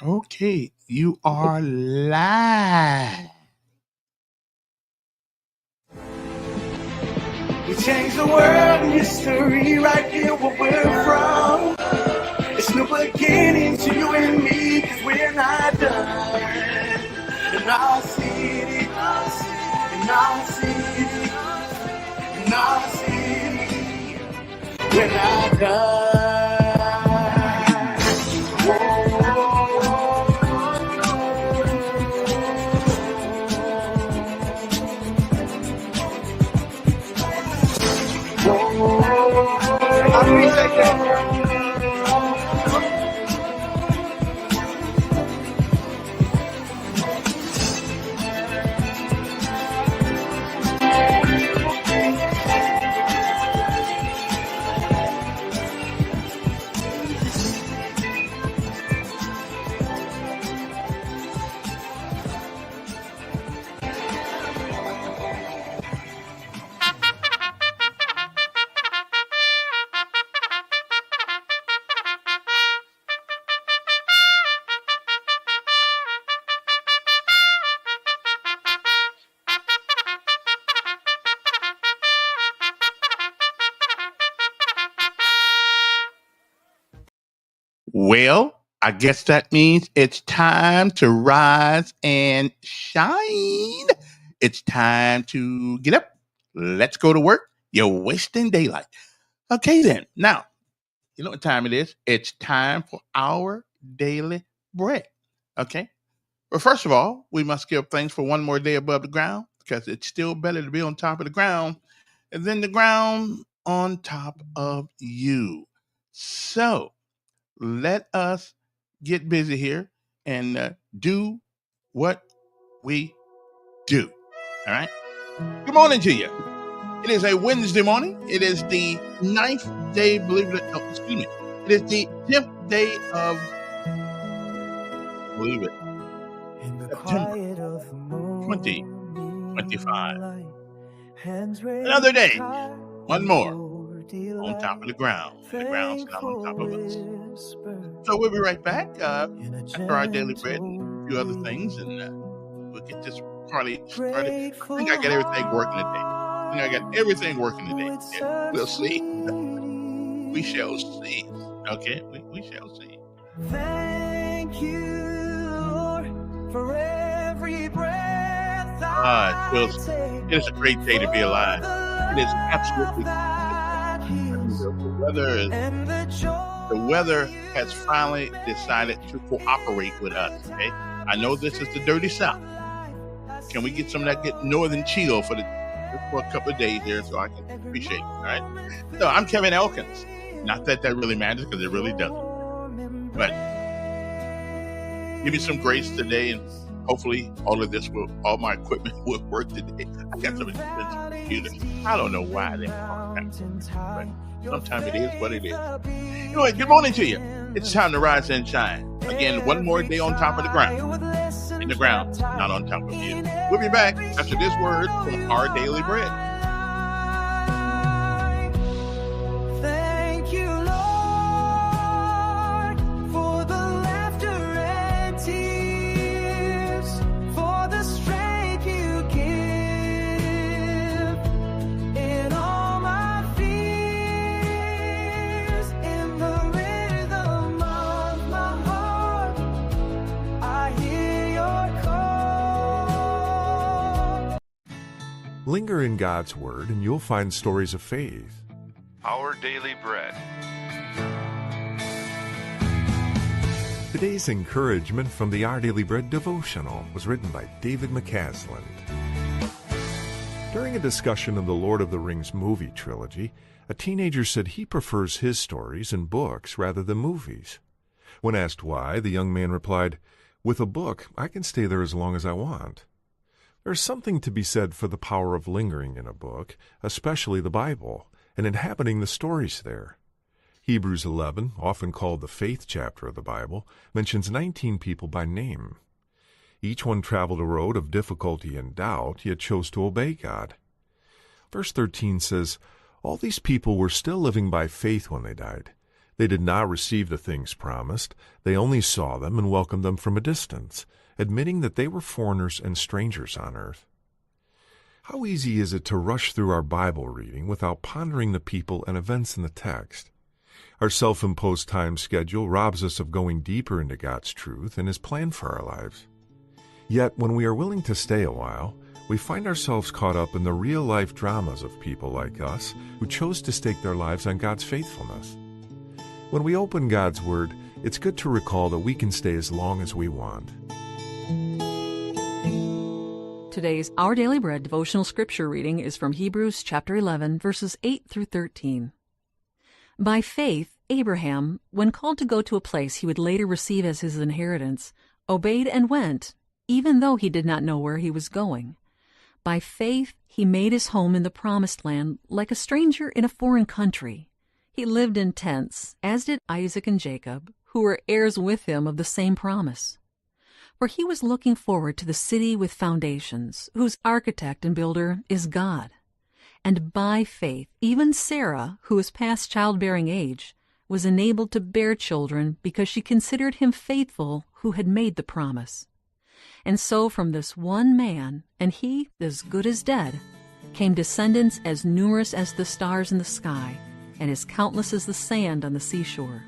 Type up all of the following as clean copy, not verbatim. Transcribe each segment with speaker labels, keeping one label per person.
Speaker 1: Okay, you are live. We change the world in history right here where we're from. It's no beginning to you and me, cause we're not done. In our city, in our city, in our city, we're not done. I appreciate that. Well, I guess that means it's time to rise and shine. It's time to get up. Let's go to work. You're wasting daylight. Okay, then. Now, you know what time it is? It's time for our daily bread. Okay. Well, first of all, we must give thanks for one more day above the ground because it's still better to be on top of the ground than the ground on top of you. So, let us get busy here and do what we do. All right. Good morning to you. It is a Wednesday morning. It is the 9th day, believe it or not, excuse me. It is the 10th day of, believe it, September 2025. Another day, one more on top of the ground. And the ground's not on top of us. So we'll be right back after our daily bread and a few other things, and we'll get this party started. I think I got everything working today. Yeah, we'll see. We shall see. Okay, we shall see. Thank you, Lord, for every breath I take. It is a great day to be alive. It is absolutely. The weather has finally decided to cooperate with us. Okay, I know this is the dirty South. Can we get some of that good northern chill for a couple of days here so I can appreciate it? All right. So I'm Kevin Elkins. Not that really matters because it really doesn't. But give me some grace today, and hopefully all my equipment will work today. I got some expensive computers. I don't know why they happen, but sometimes it is what it is. Anyway, good morning to you. It's time to rise and shine. Again, one more day on top of the ground. In the ground, not on top of you. We'll be back after this word from our daily bread. Thank you, Lord, for the laughter and tears, for the strength you give in all my fears, in the rhythm of my heart. I hear your call.
Speaker 2: Linger in God's Word and you'll find stories of faith.
Speaker 3: Our Daily Bread.
Speaker 2: Today's encouragement from the Our Daily Bread devotional was written by David McCasland. During a discussion of the Lord of the Rings movie trilogy, a teenager said he prefers his stories in books rather than movies. When asked why, the young man replied, "With a book, I can stay there as long as I want." There's something to be said for the power of lingering in a book, especially the Bible, and inhabiting the stories there. Hebrews 11, often called the faith chapter of the Bible, mentions 19 people by name. Each one traveled a road of difficulty and doubt, yet chose to obey God. Verse 13 says, "All these people were still living by faith when they died. They did not receive the things promised. They only saw them and welcomed them from a distance, admitting that they were foreigners and strangers on earth. How easy is it to rush through our Bible reading without pondering the people and events in the text? Our self-imposed time schedule robs us of going deeper into God's truth and His plan for our lives. Yet, when we are willing to stay a while, we find ourselves caught up in the real-life dramas of people like us who chose to stake their lives on God's faithfulness. When we open God's Word, it's good to recall that we can stay as long as we want.
Speaker 4: Today's Our Daily Bread devotional scripture reading is from Hebrews chapter 11, verses 8 through 13. By faith, Abraham, when called to go to a place he would later receive as his inheritance, obeyed and went, even though he did not know where he was going. By faith, he made his home in the promised land like a stranger in a foreign country. He lived in tents, as did Isaac and Jacob, who were heirs with him of the same promise. For he was looking forward to the city with foundations, whose architect and builder is God. And by faith, even Sarah, who was past childbearing age, was enabled to bear children because she considered him faithful who had made the promise. And so from this one man, and he as good as dead, came descendants as numerous as the stars in the sky, and as countless as the sand on the seashore.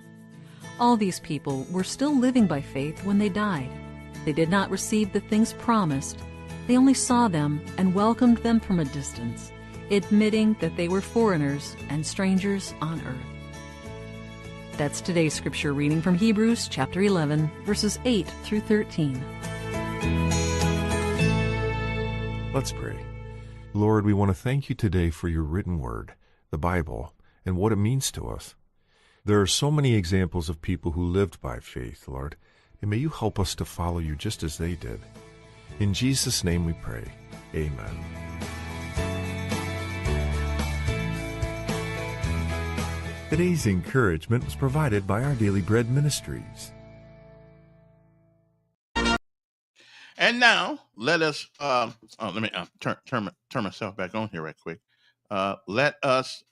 Speaker 4: All these people were still living by faith when they died. They did not receive the things promised. They only saw them and welcomed them from a distance, admitting that they were foreigners and strangers on earth. That's today's scripture reading from Hebrews chapter 11, verses 8 through 13.
Speaker 2: Let's pray. Lord, we want to thank you today for your written word, the Bible, and what it means to us. There are so many examples of people who lived by faith, Lord, and may you help us to follow you just as they did. In Jesus' name we pray. Amen. Today's encouragement was provided by Our Daily Bread Ministries.
Speaker 1: And now let us let me turn myself back on here right quick. Let us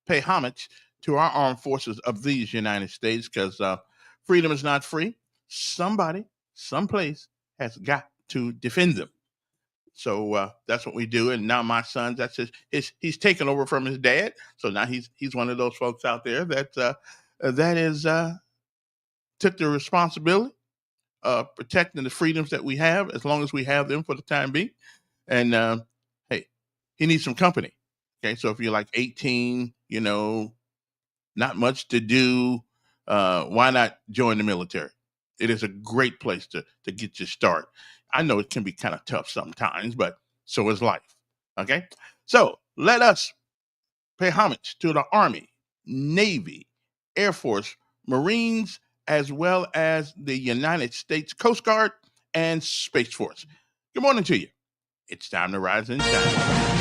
Speaker 1: pay homage to our armed forces of these United States, because freedom is not free. Somebody, someplace has got to defend them. So that's what we do. And now my son, that's he's taken over from his dad. So now he's one of those folks out there that took the responsibility of protecting the freedoms that we have, as long as we have them for the time being. And hey, he needs some company. Okay, so if you're like 18, not much to do, why not join the military? It is a great place to get your start. I know it can be kind of tough sometimes, but so is life. Okay? So let us pay homage to the Army, Navy, Air Force, Marines, as well as the United States Coast Guard and Space Force. Good morning to you. It's time to rise and shine.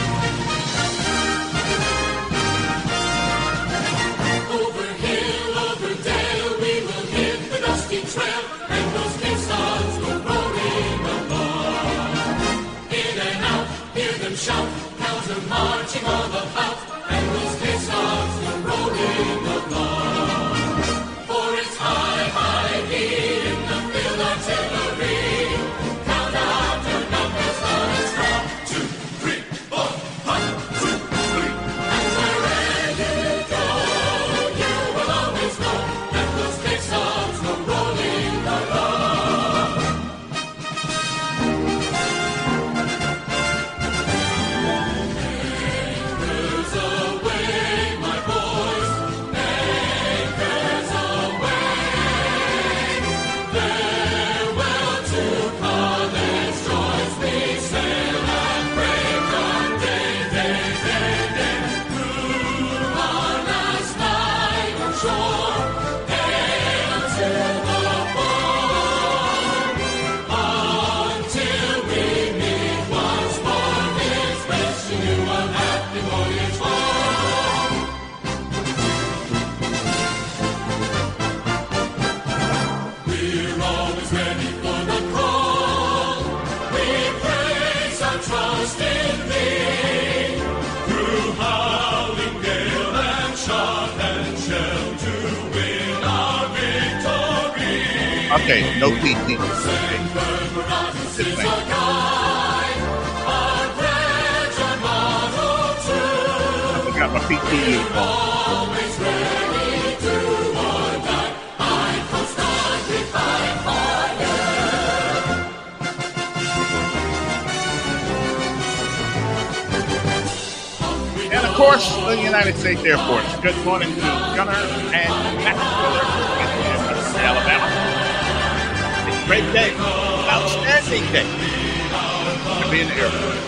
Speaker 5: Shout, cows are marching all about, and those caissons go rolling along. For it's high, high here in the field artillery. Count out your numbers, now let's count. 2, 3, 4, 1, 2, 3. And wherever you go, you will always know that those caissons go rolling along.
Speaker 1: Okay, no PT. Okay, good thing. I forgot my PT uniform. And of course, the United States Air Force. Good morning to Gunner and Maxwell Air Force Base in Montgomery, Alabama. It's a great day, an outstanding day to be in the Air Force.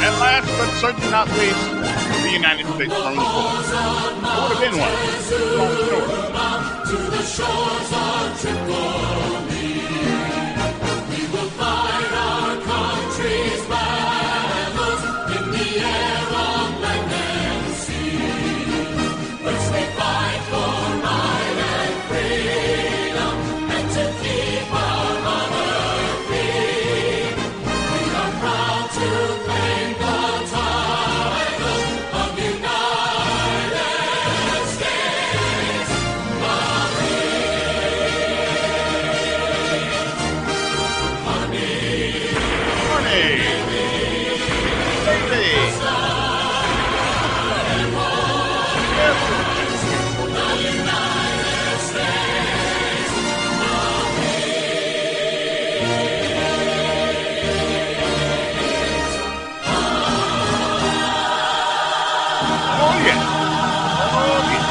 Speaker 1: And last but certainly not least, the United States Marine Corps. It would have been one. Long story.
Speaker 5: To the shores of Tripoli, we will fight our country's battles in the air, on land and sea. First we fight for right and freedom, and to keep our honor free. We are proud to claim the title of United States
Speaker 1: Morning. Hey. Oh, yeah. Oh, yeah.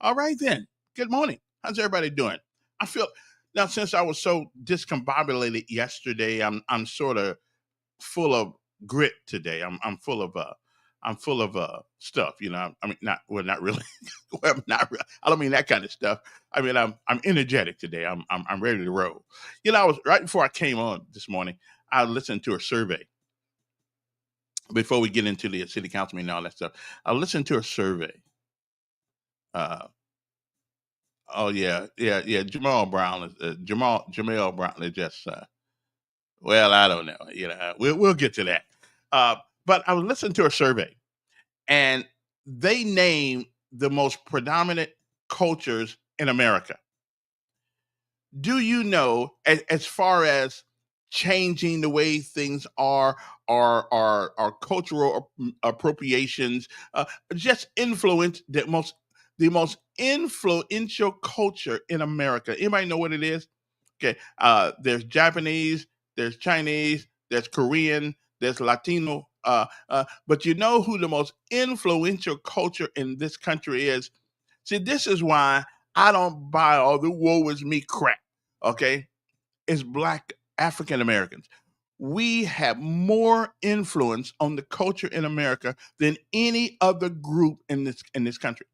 Speaker 1: All right, then. Good morning. How's everybody doing? I feel now since I was so discombobulated yesterday, I'm sort of full of grit today. I'm full of stuff. You know, I mean, not really. Well, not really. I don't mean that kind of stuff. I mean, I'm energetic today. I'm ready to roll. You know, I was right before I came on this morning. I listened to a survey before we get into the city council meeting and all that stuff. I listened to a survey. Uh, oh yeah. Jamal Brown is just well, I don't know. You know, we'll get to that. But I was listening to a survey, and they named the most predominant cultures in America. Do you know, as far as changing the way things are, our cultural appropriations, just influence the most influential culture in America? Anybody know what it is? Okay, there's Japanese, there's Chinese, there's Korean, there's Latino. But you know who the most influential culture in this country is? See, this is why I don't buy all the woe is me crap. Okay, it's Black African Americans. We have more influence on the culture in America than any other group in this country.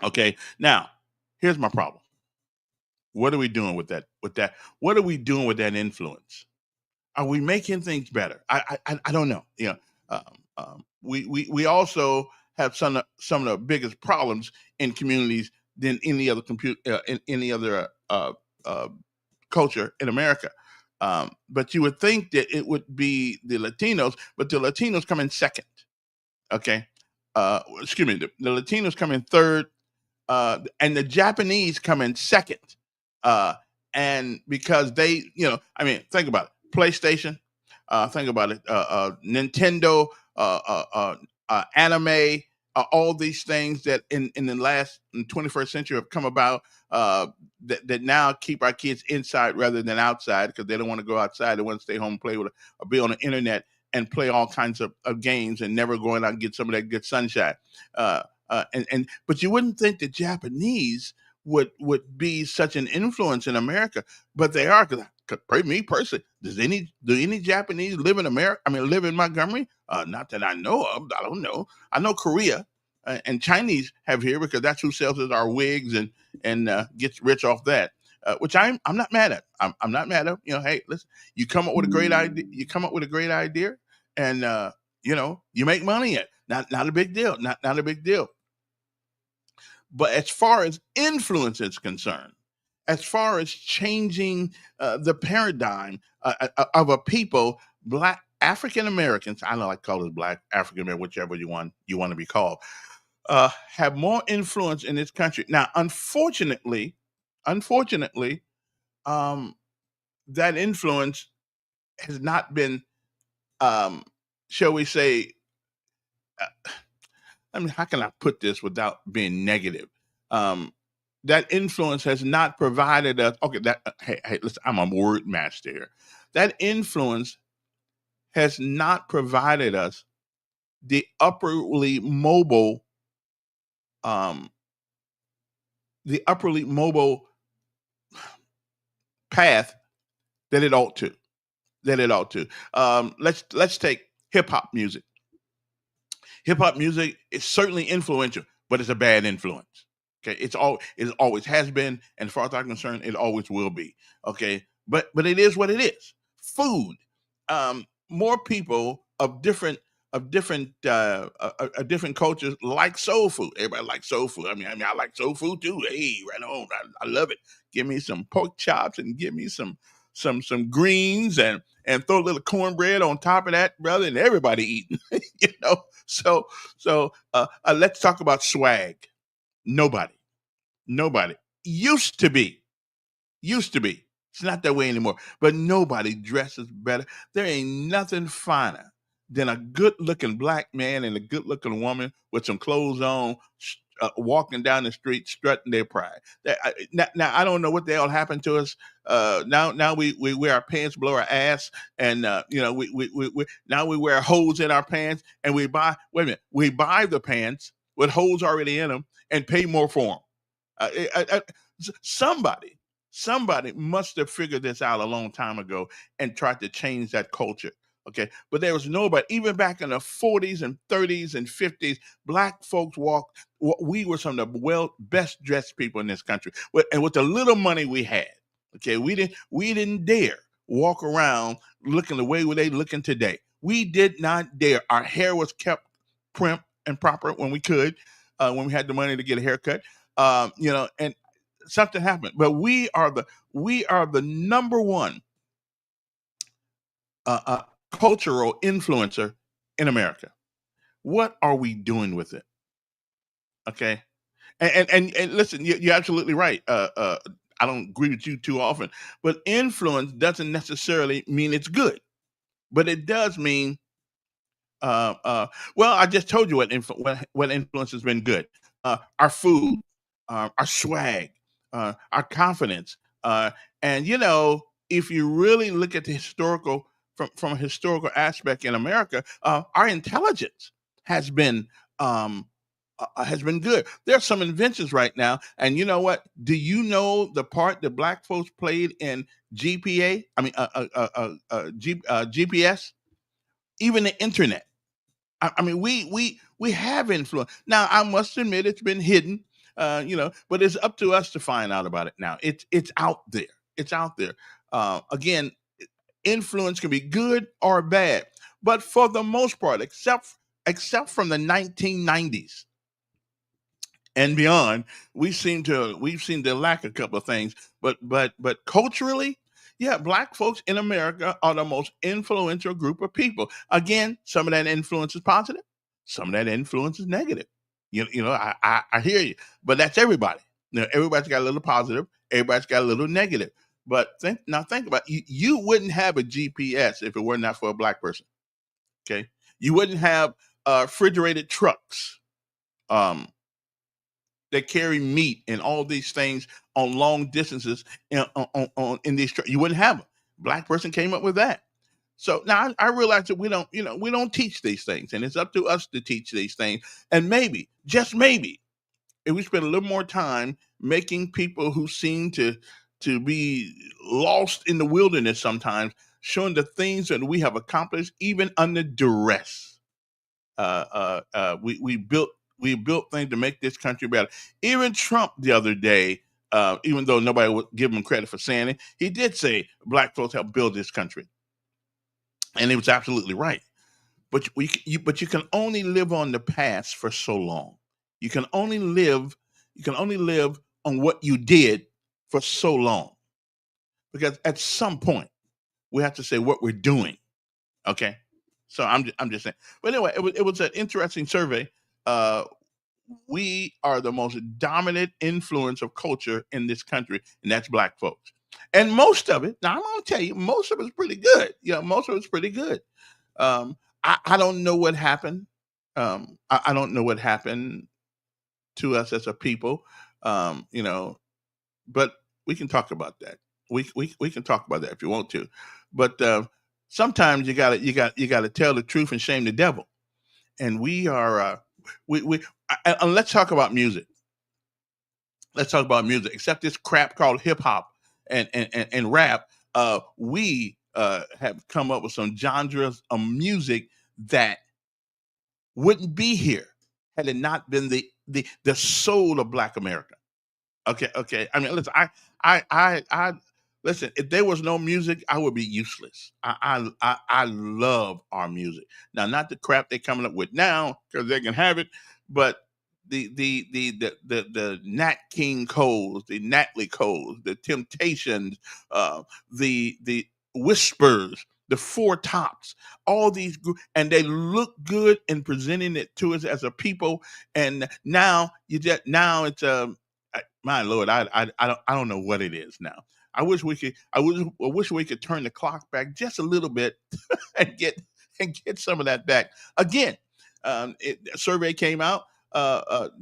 Speaker 1: Okay, now here's my problem. What are we doing with that? What are we doing with that influence? Are we making things better? I don't know. You know, we also have some of the biggest problems in communities than any other in any other uh, culture in America. But you would think that it would be the Latinos, but the Latinos come in second. Okay, excuse me, the Latinos come in third, and the Japanese come in second. Uh, and because they, I mean, think about it. PlayStation, think about it. Nintendo, anime, all these things that in the last 21st century have come about, that now keep our kids inside rather than outside because they don't want to go outside. They want to stay home and play with or be on the internet and play all kinds of games and never going out and get some of that good sunshine. But you wouldn't think the Japanese would be such an influence in America, but they are. Because me personally, do any Japanese live in America? I mean, live in Montgomery? Not that I know of. I don't know. I know Korea and Chinese have here because that's who sells us our wigs and gets rich off that. which I'm not mad at. I'm not mad at. Hey, listen, you come up with a great idea. You come up with a great idea, and you make money at. Not a big deal. Not a big deal. But as far as influence is concerned, as far as changing the paradigm of a people, Black African Americans, I don't like to call it Black African American, whichever you want to be called, have more influence in this country. Now, unfortunately, um, that influence has not been, um, shall we say, I mean, how can I put this without being negative? Um, that influence has not provided us. Okay, hey, listen, I'm a word master here. That influence has not provided us the upwardly mobile, um, the upwardly mobile path that it ought to. That it ought to. Let's take hip hop music. Hip hop music is certainly influential, but it's a bad influence. Okay, it always has been, and as far as I'm concerned, it always will be. Okay, but it is what it is. Food. More people of different cultures like soul food. Everybody likes soul food. I like soul food too. Hey, right on. I love it. Give me some pork chops and give me some greens and throw a little cornbread on top of that, brother, and everybody eating. you know. So let's talk about swag. Nobody, nobody used to be. Used to be. It's not that way anymore. But nobody dresses better. There ain't nothing finer than a good looking black man and a good looking woman with some clothes on, walking down the street, strutting their pride. Now, I don't know what the hell happened to us. Now we wear our pants below our ass, and we now we wear holes in our pants, and we buy the pants with holes already in them and pay more for them. Somebody must have figured this out a long time ago and tried to change that culture. Okay, but there was nobody. Even back in the 40s and 30s and 50s, black folks walked. We were some of the best dressed people in this country, and with the little money we had. Okay, we didn't dare walk around looking the way they looking today. We did not dare. Our hair was kept prim and proper when we could, when we had the money to get a haircut. And something happened. But we are the number one cultural influencer in America. What are we doing with it? Okay, and listen, you're absolutely right. I don't agree with you too often, but influence doesn't necessarily mean it's good, but it does mean. Well, I just told you what influence has been good. Our food, our swag, our confidence, and if you really look at the historical from a historical aspect in America, our intelligence has been good. There's some inventions right now, and you know what? Do you know the part that black folks played in GPA? I mean, GPS, even the internet. I mean, we have influence. Now, I must admit it's been hidden, but it's up to us to find out about it now. It's out there. It's out there. Again, influence can be good or bad, but for the most part, except from the 1990s and beyond, we've seen to lack a couple of things, but culturally, yeah, black folks in America are the most influential group of people. Again, some of that influence is positive, some of that influence is negative. I hear you, but that's everybody. Everybody's got a little positive, everybody's got a little negative. But think about it. You wouldn't have a GPS if it were not for a black person. Okay, you wouldn't have refrigerated trucks. Um, that carry meat and all these things on long distances in these you wouldn't have them. Black person came up with that. So now I realize that we don't teach these things, and it's up to us to teach these things. And maybe, just maybe, if we spend a little more time making people who seem to be lost in the wilderness sometimes, showing the things that we have accomplished even under duress. We built things to make this country better. Even Trump the other day even though nobody would give him credit for saying it. He did say black folks helped build this country, and he was absolutely right. But but you can only live on the past for so long. You can only live. You can only live on what you did for so long, because at some point we have to say what we're doing. Okay, so I'm just saying. But anyway, it was an interesting survey. Uh, we are the most dominant influence of culture in this country, and that's black folks. And most of it, now I'm gonna tell you, most of it's pretty good. Most of it's pretty good. I don't know what happened. I don't know what happened to us as a people. You know, but we can talk about that. We can talk about that if you want to. But sometimes you gotta tell the truth and shame the devil. And we are and let's talk about music. Let's talk about music. Except this crap called hip hop and rap, we have come up with some genres of music that wouldn't be here had it not been the soul of Black America. Okay, okay. I mean, listen, I listen. If there was no music, I would be useless. I love our music. Now, not the crap they're coming up with now because they can have it, but the Nat King Coles, the Natalie Coles, the Temptations, the Whispers, the Four Tops, all these, and they look good in presenting it to us as a people. And now now it's my lord, I don't know what it is now. I wish we could turn the clock back just a little bit and get some of that back again. A survey came out.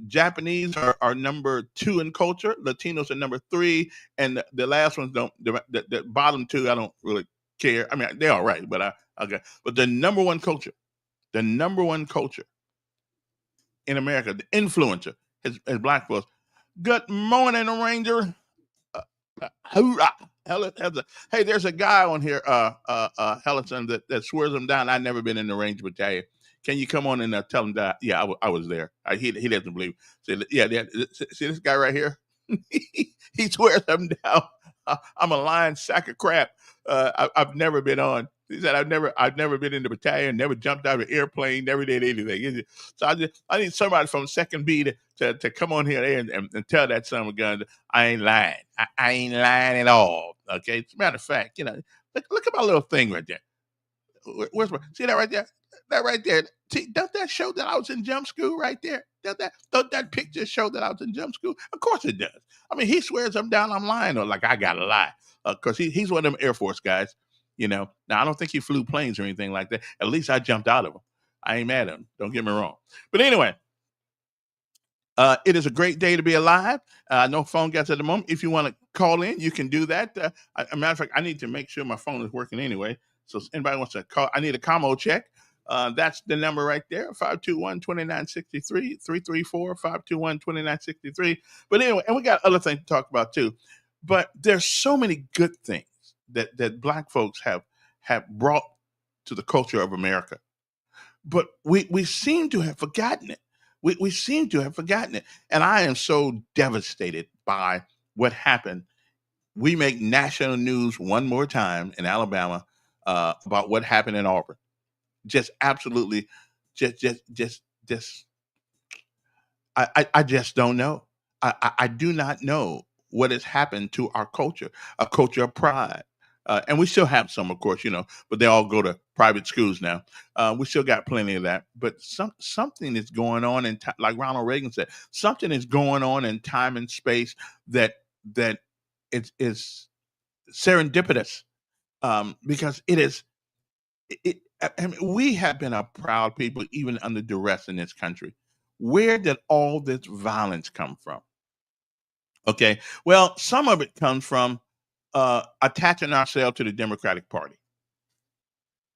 Speaker 1: Japanese are number 2 in culture. Latinos are number 3, and the last ones don't. The bottom 2, I don't really care. I mean, they're all right, but okay. But the number one culture in America, the influencer is black folks. Good morning, Ranger. Hoorah. Hey, there's a guy on here, Hellison, that swears him down. I've never been in the Ranger Battalion. Can you come on and tell him that? Yeah, I was there. He doesn't believe. Yeah, see this guy right here? He swears him down. I'm a lying sack of crap. I've never been on. He said I've never been in the battalion, never jumped out of an airplane, never did anything. So I need somebody from Second B to come on here and tell that son of a gun I ain't lying. I ain't lying at all. Okay. As a matter of fact, look at my little thing right there. Where's my, see that right there? That right there. See, don't that show that I was in jump school right there? Don't that picture show that I was in jump school? Of course it does. I mean, he swears I'm down, I'm lying, or like I gotta lie. Because he's one of them Air Force guys, Now, I don't think he flew planes or anything like that. At least I jumped out of them. I ain't mad at him. Don't get me wrong. But anyway, it is a great day to be alive. No phone gets at the moment. If you want to call in, you can do that. A matter of fact, I need to make sure my phone is working anyway. So if anybody wants to call, I need a commo check. That's the number right there, 521-2963, 334-521-2963. But anyway, and we got other things to talk about too. But there's so many good things that black folks have brought to the culture of America. But we seem to have forgotten it. We seem to have forgotten it. And I am so devastated by what happened. We make national news one more time in Alabama about what happened in Auburn. Just absolutely, just. I just don't know. I do not know what has happened to our culture, a culture of pride. And we still have some, of course, but they all go to private schools now. We still got plenty of that. But something is going on in time, like Ronald Reagan said, something is going on in time and space that is serendipitous, because it is. I mean, we have been a proud people, even under duress in this country. Where did all this violence come from? Okay, well, some of it comes from attaching ourselves to the Democratic Party.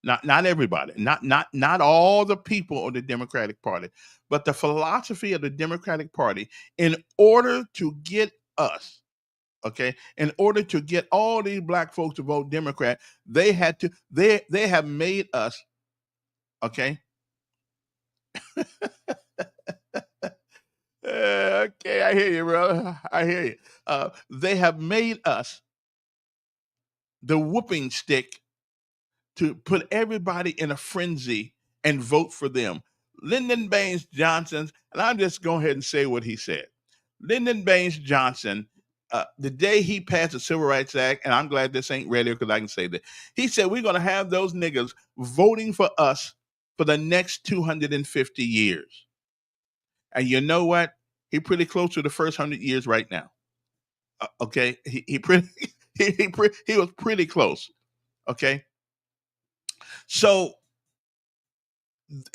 Speaker 1: Not everybody, not all the people of the Democratic Party, but the philosophy of the Democratic Party. In order to get us, okay, in order to get all these black folks to vote Democrat, they have made us, okay. Okay, I hear you, brother. I hear you. They have made us the whooping stick to put everybody in a frenzy and vote for them. Lyndon Baines Johnson, and I'm just going ahead and say what he said. Lyndon Baines Johnson, the day he passed the Civil Rights Act, and I'm glad this ain't radio because I can say that, he said we're going to have those niggas voting for us for the next 250 years. And you know what? He pretty close to the first 100 years right now. Okay, he pretty he was pretty close. Okay, so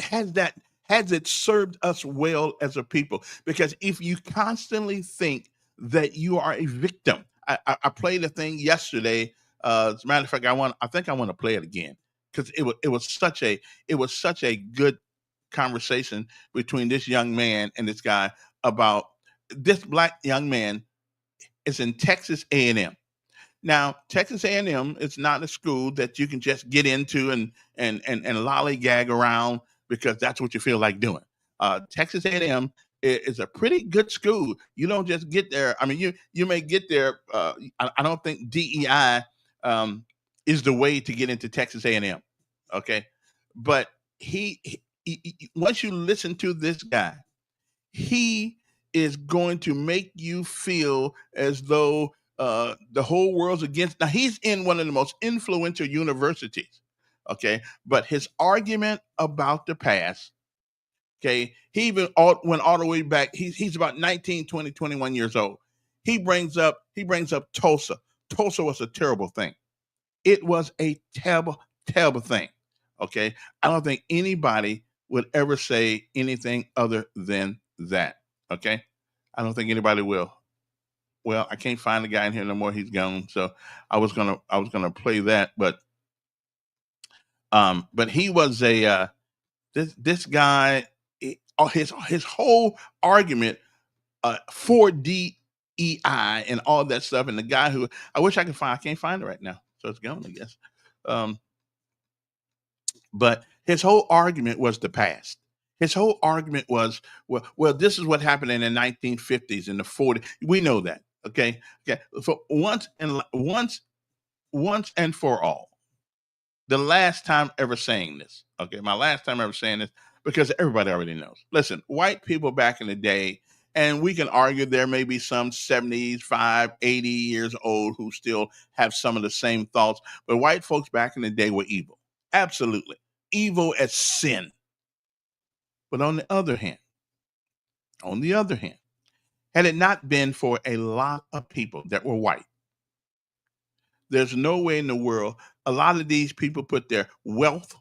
Speaker 1: has that has it served us well as a people? Because if you constantly think that you are a victim, I played a thing yesterday. As a matter of fact, I think I want to play it again because it was such a good conversation between this young man and this guy about this black young man is in Texas A&M. Now, Texas A&M is not a school that you can just get into and lollygag around because that's what you feel like doing. Texas A&M is a pretty good school. You don't just get there. I mean, you may get there. I don't think DEI is the way to get into Texas A&M. Okay, but once you listen to this guy, he is going to make you feel as though the whole world's against. Now he's in one of the most influential universities, okay. But his argument about the past, okay, he even went all the way back. He's about 19, 20, 21 years old. He brings up Tulsa. Tulsa was a terrible thing. It was a terrible, terrible thing. Okay. I don't think anybody would ever say anything other than that. Okay. I don't think anybody will. Well, I can't find the guy in here no more. He's gone. So I was gonna play that, but he was a this guy. His whole argument for DEI and all that stuff, and the guy who I wish I could find, I can't find it right now, so it's gone, I guess. Um, But his whole argument was the past. His whole argument was, well, this is what happened in the 1950s and the 40s. We know that. Okay. Okay. For once and for all, the last time ever saying this. Okay. My last time ever saying this, because everybody already knows. Listen, white people back in the day, and we can argue there may be some 75, 80 years old who still have some of the same thoughts, but white folks back in the day were evil. Absolutely. Evil as sin. But on the other hand, had it not been for a lot of people that were white, there's no way in the world a lot of these people put their wealth,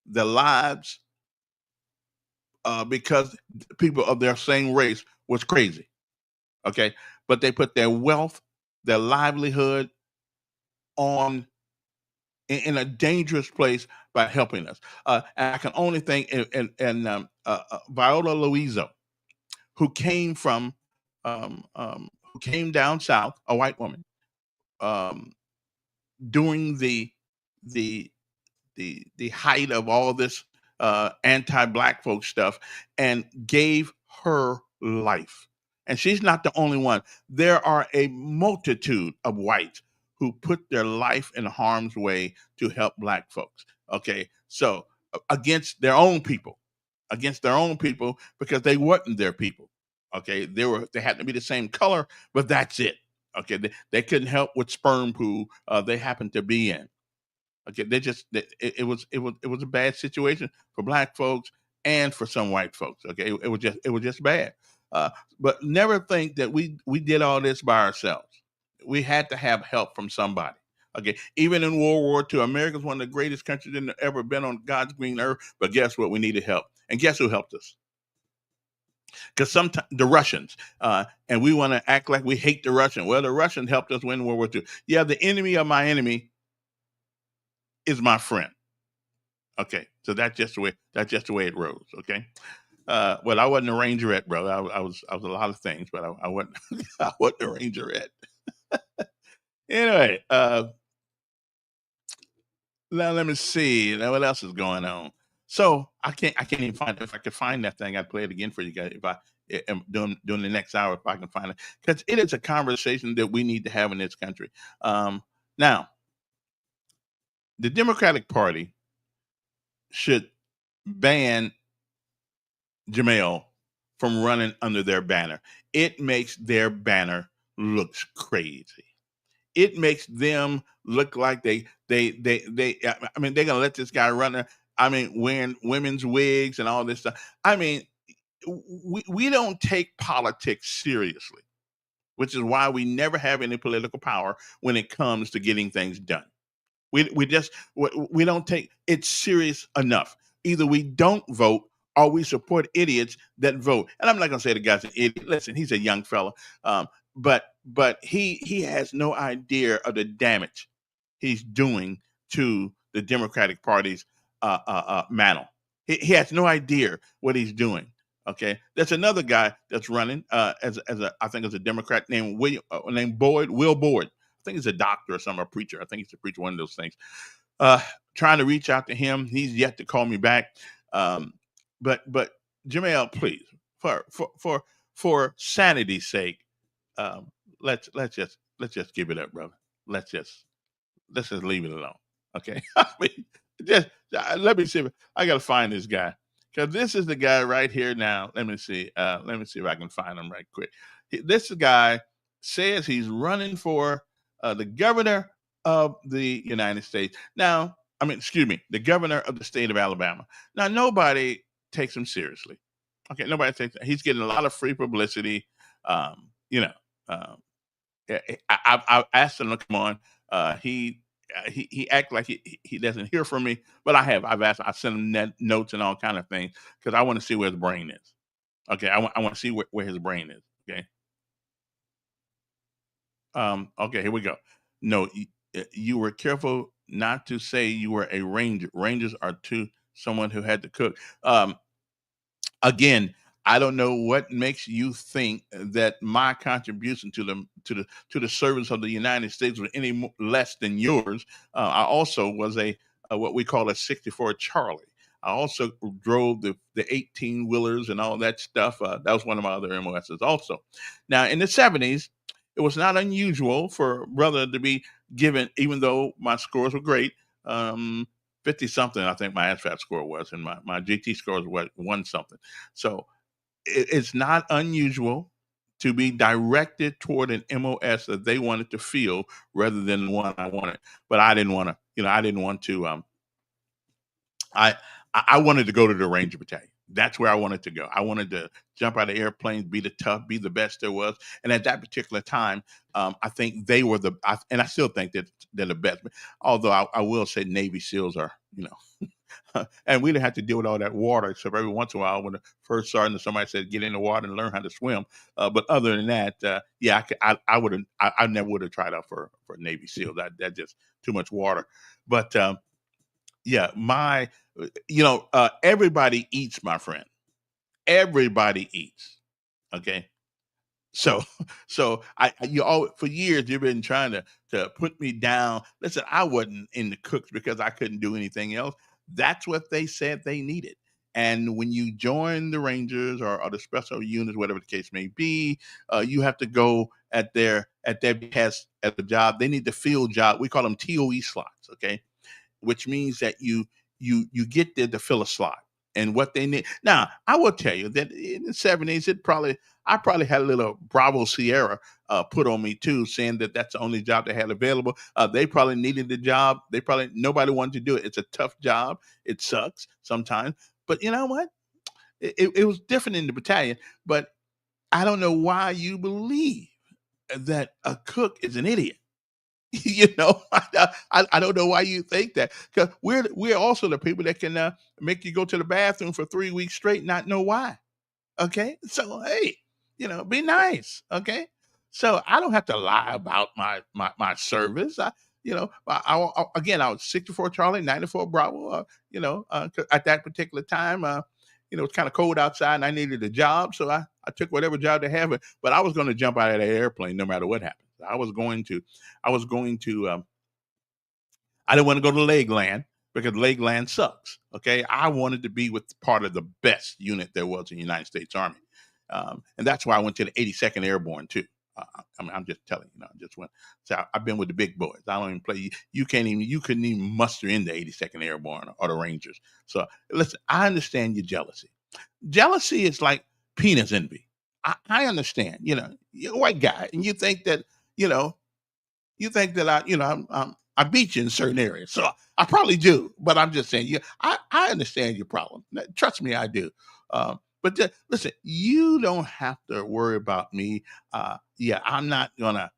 Speaker 1: their lives, because people of their same race was crazy. Okay. But they put their wealth, their livelihood on in a dangerous place by helping us. And I can only think Viola Louisa, who came from who came down south, a white woman, um, during the the height of all this anti-black folk stuff, and gave her life. And she's not the only one. There are a multitude of whites who put their life in harm's way to help black folks. Okay, so against their own people because they weren't their people. Okay, they had to be the same color, but that's it. Okay, they couldn't help what sperm pool they happened to be in. Okay, it was a bad situation for black folks and for some white folks. Okay, it was just bad. Uh, but never think that we did all this by ourselves. We had to have help from somebody. Okay, even in World War II, America's one of the greatest countries that ever been on God's green earth. But guess what? We needed help, and guess who helped us? Because sometimes the Russians, and we want to act like we hate the Russian. Well, the Russians helped us win World War II. Yeah, the enemy of my enemy is my friend. Okay, so that's just the way it rolls. Okay, well, I wasn't a rangerette, brother. I was a lot of things, but I wasn't I wasn't a rangerette. Anyway, now let me see. Now what else is going on? So I can't even find. If I could find that thing, I'd play it again for you guys. during the next hour if I can find it, because it is a conversation that we need to have in this country. Now, the Democratic Party should ban Jamel from running under their banner. It makes their banner looks crazy. It makes them look like they. I mean, they're gonna let this guy run there. I mean, wearing women's wigs and all this stuff. I mean, we don't take politics seriously, which is why we never have any political power when it comes to getting things done. We don't take it serious enough. Either we don't vote or we support idiots that vote. And I'm not gonna say the guy's an idiot. Listen, he's a young fella, but he has no idea of the damage he's doing to the Democratic Party's mantle. He has no idea what he's doing. Okay, there's another guy that's running as a I think as a Democrat named Will Boyd. I think he's a doctor or some a preacher. I think he's a preacher, one of those things. Uh, Trying to reach out to him. He's yet to call me back. Um, but Jamel, please, for sanity's sake, um, let's just give it up, brother. Let's just leave it alone. Okay. I mean, just let me see. I gotta find this guy because this is the guy right here now. Let me see. Let me see if I can find him right quick. This guy says he's running for the governor of the United States. Now, I mean, excuse me, the governor of the state of Alabama. Now, nobody takes him seriously. Okay, nobody takes. He's getting a lot of free publicity. Um, you know, um, yeah, I asked him to come on. He act like he doesn't hear from me, but I've asked. I sent him notes and all kind of things because I want to see where his brain is. Okay, I want to see where his brain is. Okay. Okay, here we go. No, you were careful not to say you were a ranger. Rangers are to someone who had to cook. Again, I don't know what makes you think that my contribution to the service of the United States was any less than yours. I also was what we call a 64 Charlie. I also drove the 18 wheelers and all that stuff. That was one of my other MOSs also. Now in the 70s, it was not unusual for a brother to be given, even though my scores were great. 50 something, I think my ASVAB score was, and my GT scores were one something. So it's not unusual to be directed toward an MOS that they wanted to feel rather than the one I wanted. But I didn't want to, I didn't want to. I I wanted to go to the Ranger Battalion. That's where I wanted to go. I wanted to jump out of airplanes, be the tough, be the best there was. And at that particular time, I think they were and I still think that they're the best. Although I will say Navy SEALs are, and we didn't have to deal with all that water, except every once in a while when the first sergeant or somebody said, get in the water and learn how to swim. But other than that, yeah, I would have, I never would have tried out for Navy SEAL. That just too much water. But yeah, everybody eats, my friend. Everybody eats. Okay. So, you all for years you've been trying to put me down. Listen, I wasn't in the cooks because I couldn't do anything else. That's what they said they needed. And when you join the Rangers or the special units, whatever the case may be, you have to go at their behest at the job. They need to fill job. We call them TOE slots. Okay, which means that you get there to fill a slot and what they need. Now, I will tell you that in the 70s, I probably had a little Bravo Sierra put on me too, saying that that's the only job they had available. They probably needed the job. Nobody wanted to do it. It's a tough job. It sucks sometimes, but you know what? It was different in the battalion. But I don't know why you believe that a cook is an idiot. I don't know why you think that because we're also the people that can make you go to the bathroom for 3 weeks straight, and not know why. Okay, so hey, be nice. Okay, so I don't have to lie about my service. Again, I was 64 Charlie, 94 Bravo. 'Cause at that particular time, it's kind of cold outside, and I needed a job, so I took whatever job they have. But I was going to jump out of that airplane no matter what happened. I was going to. I didn't want to go to Lakeland because Lakeland sucks. Okay, I wanted to be with part of the best unit there was in the United States Army. And that's why I went to the 82nd Airborne too. I'm just telling you, I just went. So I've been with the big boys. I don't even play. You couldn't even muster in the 82nd Airborne or the Rangers. So listen, I understand your jealousy. Jealousy is like penis envy. I understand. You're a white guy, and you know, I beat you in certain areas. So I probably do, but I'm just saying, I understand your problem. Trust me, I do. But listen, you don't have to worry about me. Yeah, I'm not gonna,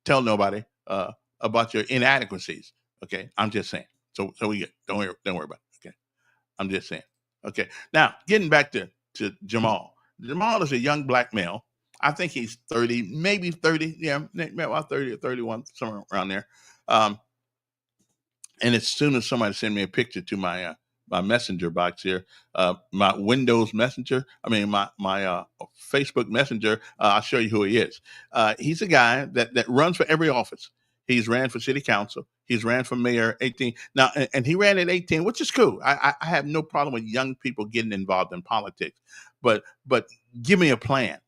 Speaker 1: tell nobody about your inadequacies. Okay, I'm just saying. So we get. Don't worry about it. Okay, I'm just saying. Okay, now getting back to Jamal. Jamal is a young black male. I think he's 30, maybe 30. Yeah, maybe about 30 or 31, somewhere around there. Um, and as soon as somebody send me a picture to my messenger box here, my Windows Messenger, my Facebook Messenger, I'll show you who he is. He's a guy that runs for every office. He's ran for city council. He's ran for mayor 18 now, and he ran at 18, which is cool. I have no problem with young people getting involved in politics, but give me a plan.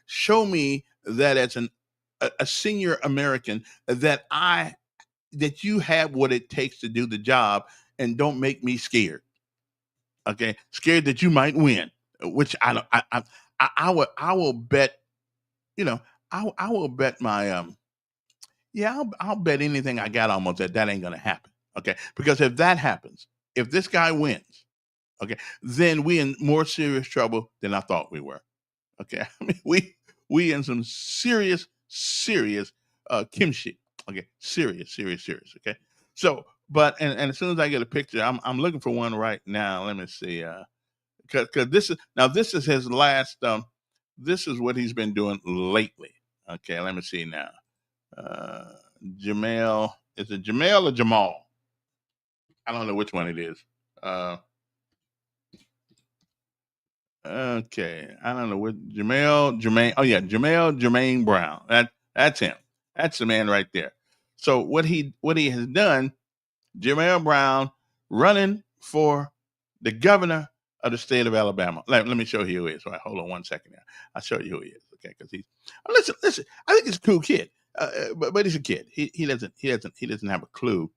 Speaker 1: Show me that as a senior American that you have what it takes to do the job, and don't make me scared. Okay, scared that you might win, which I don't. I will bet. You know, I will bet my yeah, I'll bet anything I got almost that ain't gonna happen. Okay, because if that happens, if this guy wins, okay, then we in more serious trouble than I thought we were. Okay, we in some serious kimchi. Okay, serious. Okay, so and as soon as I get a picture, I'm looking for one right now. Let me see, because this is his last. This is what he's been doing lately. Okay, let me see now. Uh, Jamal, is it Jamal or Jamal? I don't know which one it is. Uh, Okay, I don't know what Jermaine. Oh yeah, Jermaine Brown. That's him. That's the man right there. So what he has done, Jermaine Brown running for the governor of the state of Alabama. Let me show you who he is. All right, hold on one second now. I'll show you who he is. Okay, because he's listen. I think he's a cool kid, but he's a kid. He doesn't have a clue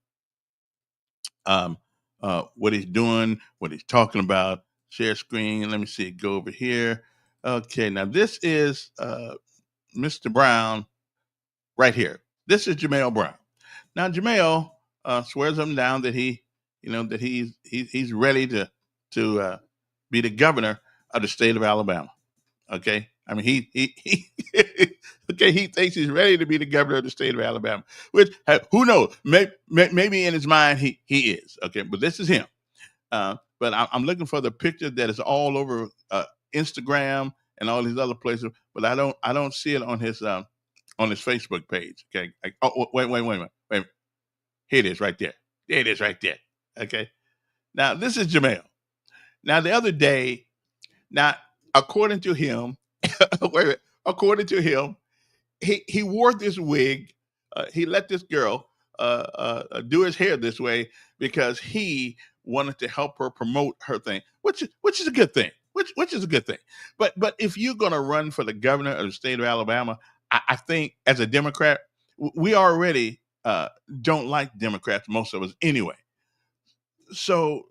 Speaker 1: um, what he's doing, what he's talking about. Share screen. Let me see. Go over here. Okay, now this is Mr. Brown right here. This is Jamel Brown. Now Jamel swears up and down that he's ready to be the governor of the state of Alabama. Okay, I mean he okay, he thinks he's ready to be the governor of the state of Alabama. Which who knows? Maybe in his mind he is. Okay, but this is him. But I'm looking for the picture that is all over Instagram and all these other places, but I don't see it on his Facebook page. Okay. Wait. Here it is right there. There it is right there. Okay. Now this is Jamel. Now the other day, now according to him, according to him, he wore this wig. He let this girl do his hair this way because he wanted to help her promote her thing, which is a good thing. Which is a good thing. But if you're going to run for the governor of the state of Alabama, I think as a Democrat, we already don't like Democrats, most of us anyway. So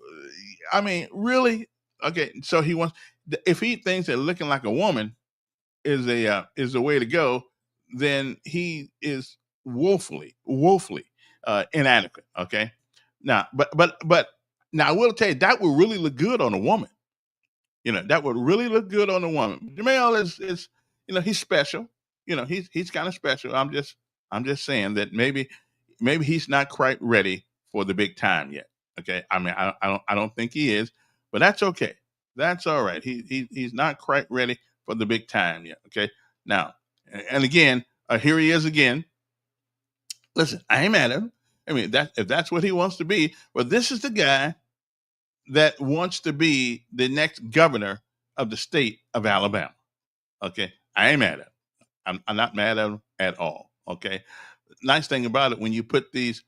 Speaker 1: I mean, really, okay. So he wants if he thinks that looking like a woman is the way to go, then he is woefully inadequate. Okay, now, but now I will tell you that would really look good on a woman. That would really look good on a woman. Jamel is he's special. He's kind of special. I'm just saying that maybe he's not quite ready for the big time yet. Okay, I mean I don't think he is, but that's okay. That's all right. He's not quite ready for the big time yet. Okay, now and again, here he is again. Listen, I ain't mad at him. I mean that if that's what he wants to be, but this is the guy that wants to be the next governor of the state of Alabama. Okay, I ain't mad at him. I'm not mad at him at all. Okay, nice thing about it when you put these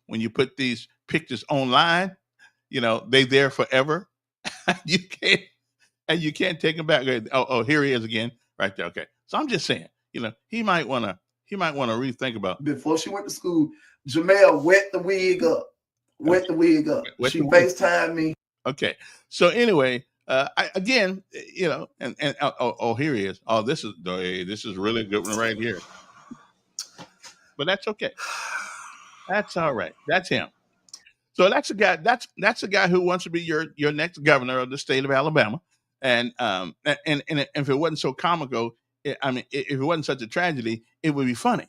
Speaker 1: pictures online, they there forever. you can't and you can't take him back. Oh, here he is again, right there. Okay, so I'm just saying, he might want to rethink about.
Speaker 6: Before she went to school, Jamel wet the wig up. She FaceTimed me.
Speaker 1: Okay, so anyway, again, and here he is. Oh, this is really a good one right here. But that's okay. That's all right. That's him. So that's a guy. That's a guy who wants to be your next governor of the state of Alabama. And if it wasn't so comical, if it wasn't such a tragedy, it would be funny.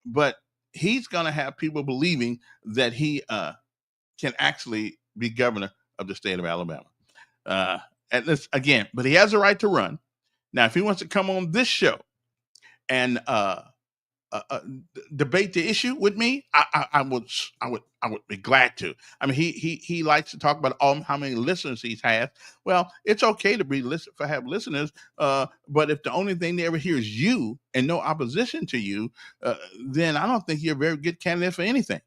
Speaker 1: But he's going to have people believing that he can actually be governor of the state of Alabama. And this again, but he has a right to run. Now, if he wants to come on this show and debate the issue with me, I would be glad to. I mean, he likes to talk about how many listeners he's had. Well, it's okay to have listeners, but if the only thing they ever hear is you and no opposition to you, then I don't think you're a very good candidate for anything.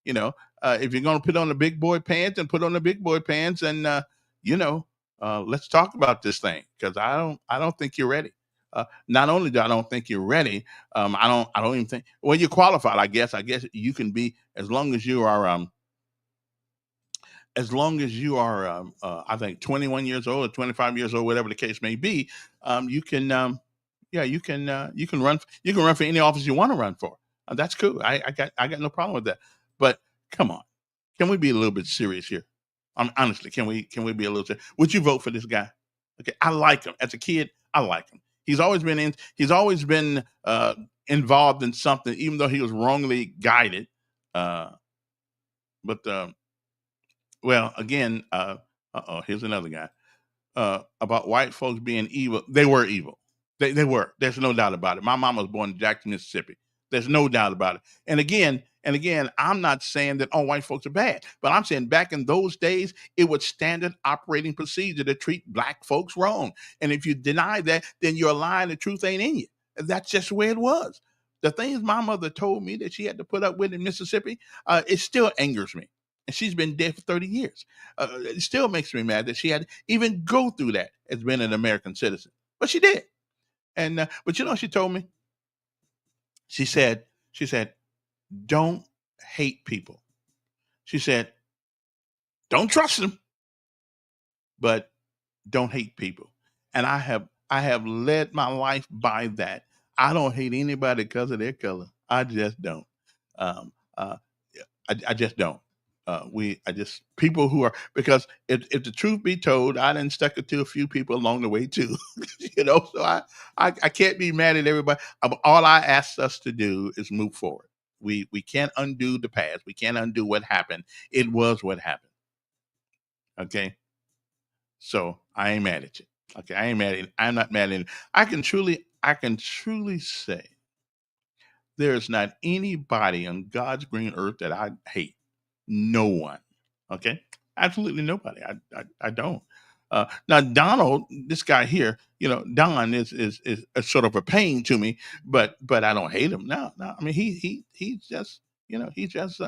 Speaker 1: If you're going to put on the big boy pants and put on the big boy pants, and let's talk about this thing, because I don't think you're ready. Not only do I don't think you're ready, I don't even think. Well, you're qualified. I guess you can be, as long as you are. I think 21 years old or 25 years old, whatever the case may be. You can run. You can run for any office you want to run for. That's cool. I got no problem with that. But come on, can we be a little bit serious here? Honestly, can we be a little serious? Would you vote for this guy? Okay, I like him. As a kid, I like him. He's always been involved in something, even though he was wrongly guided. Well, again, here's another guy about white folks being evil. They were evil. They were. There's no doubt about it. My mom was born in Jackson, Mississippi. There's no doubt about it. And again, I'm not saying that all white folks are bad, but I'm saying back in those days, it was standard operating procedure to treat black folks wrong. And if you deny that, then you're lying. The truth ain't in you. That's just the way it was. The things my mother told me that she had to put up with in Mississippi, it still angers me. And she's been dead for 30 years. It still makes me mad that she had to even go through that as being an American citizen. But she did. And but you know what she told me? She said, don't hate people. She said, don't trust them, but don't hate people. And I have led my life by that. I don't hate anybody because of their color. I just don't. I just don't. People who are, because if the truth be told, I done stuck it to a few people along the way too. So I can't be mad at everybody. All I ask us to do is move forward. We can't undo the past. We can't undo what happened. It was what happened. Okay. So I ain't mad at you. Okay. I ain't mad at you. I'm not mad at you. I can truly say there's not anybody on God's green earth that I hate. No one. Okay. Absolutely nobody. I don't. Now Donald, this guy here, Don is a sort of a pain to me, but I don't hate him. No. I mean, he's just, he just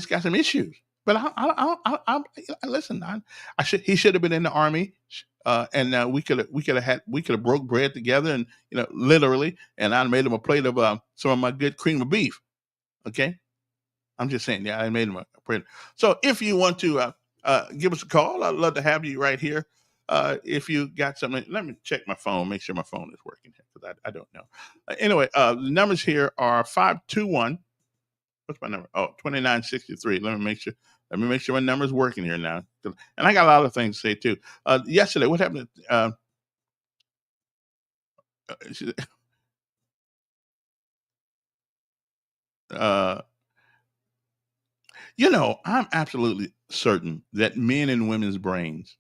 Speaker 1: got some issues. But I listen. He should have been in the army, and we could have broke bread together, and literally, and I made him a plate of some of my good cream of beef. Okay, I'm just saying. Yeah, I made him a plate. So if you want to give us a call, I'd love to have you right here. If you got something, let me check my phone, make sure my phone is working here, because I don't know. Anyway, the numbers here are 521. What's my number? Oh, 2963. Let me make sure my number's working here now. And I got a lot of things to say too. Yesterday, what happened? I'm absolutely certain that men and women's brains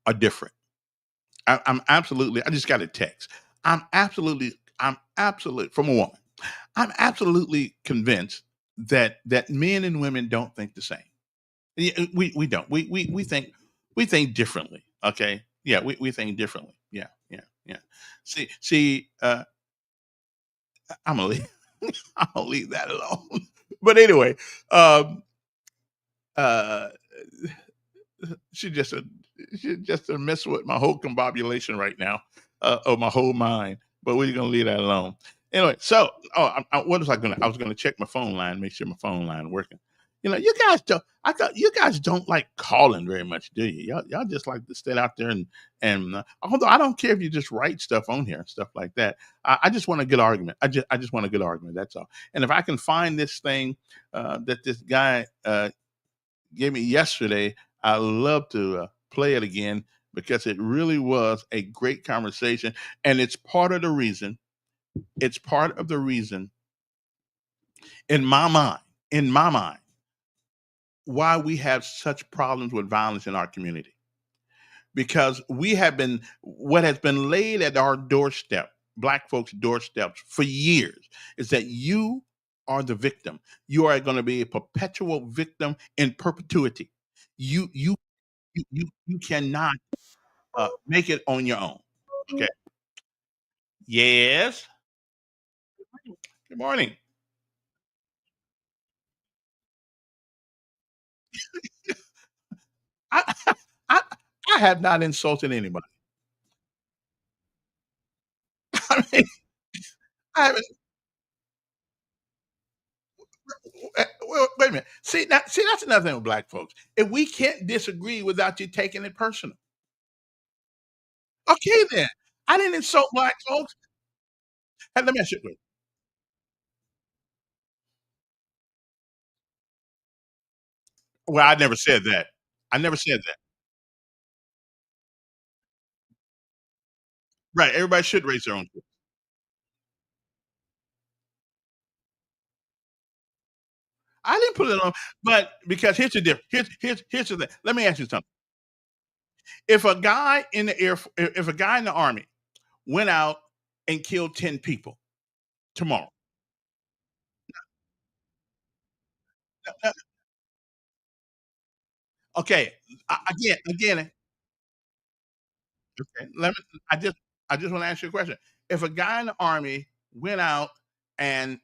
Speaker 1: are different. I'm absolutely, I just got a text. I'm absolutely from a woman. I'm absolutely convinced that men and women don't think the same. We don't. We think differently. Okay. Yeah, we think differently. Yeah. See, I'm gonna leave, I'm gonna leave that alone. But anyway, uh, she just just to mess with my whole combobulation right now, of my whole mind. But we're gonna leave that alone. Anyway, so what was I gonna? I was gonna check my phone line, make sure my phone line working. You guys don't. I thought you guys don't like calling very much, do you? Y'all just like to sit out there and although I don't care if you just write stuff on here and stuff like that. I just want a good argument. I just want a good argument. That's all. And if I can find this thing that this guy gave me yesterday, I love to play it again because it really was a great conversation, and it's part of the reason. It's part of the reason in my mind. In my mind, why we have such problems with violence in our community because we have been what has been laid at our doorstep, black folks doorsteps for years, is that you are the victim. You are going to be a perpetual victim in perpetuity. You cannot make it on your own. Okay. Yes. Good morning. I I, I have not insulted anybody. I mean, I haven't. Wait a minute. See, that's another thing with black folks. If we can't disagree without you taking it personal, okay, then I didn't insult black folks. Hey, let me ask you a question. Well, I never said that. I never said that. Right? Everybody should raise their own kids. I didn't put it on, but because here's the difference. Here's the thing. Let me ask you something. If a guy in the if a guy in the army went out and killed 10 people tomorrow, uh, okay, again, okay, I just want to ask you a question. If a guy in the army went out and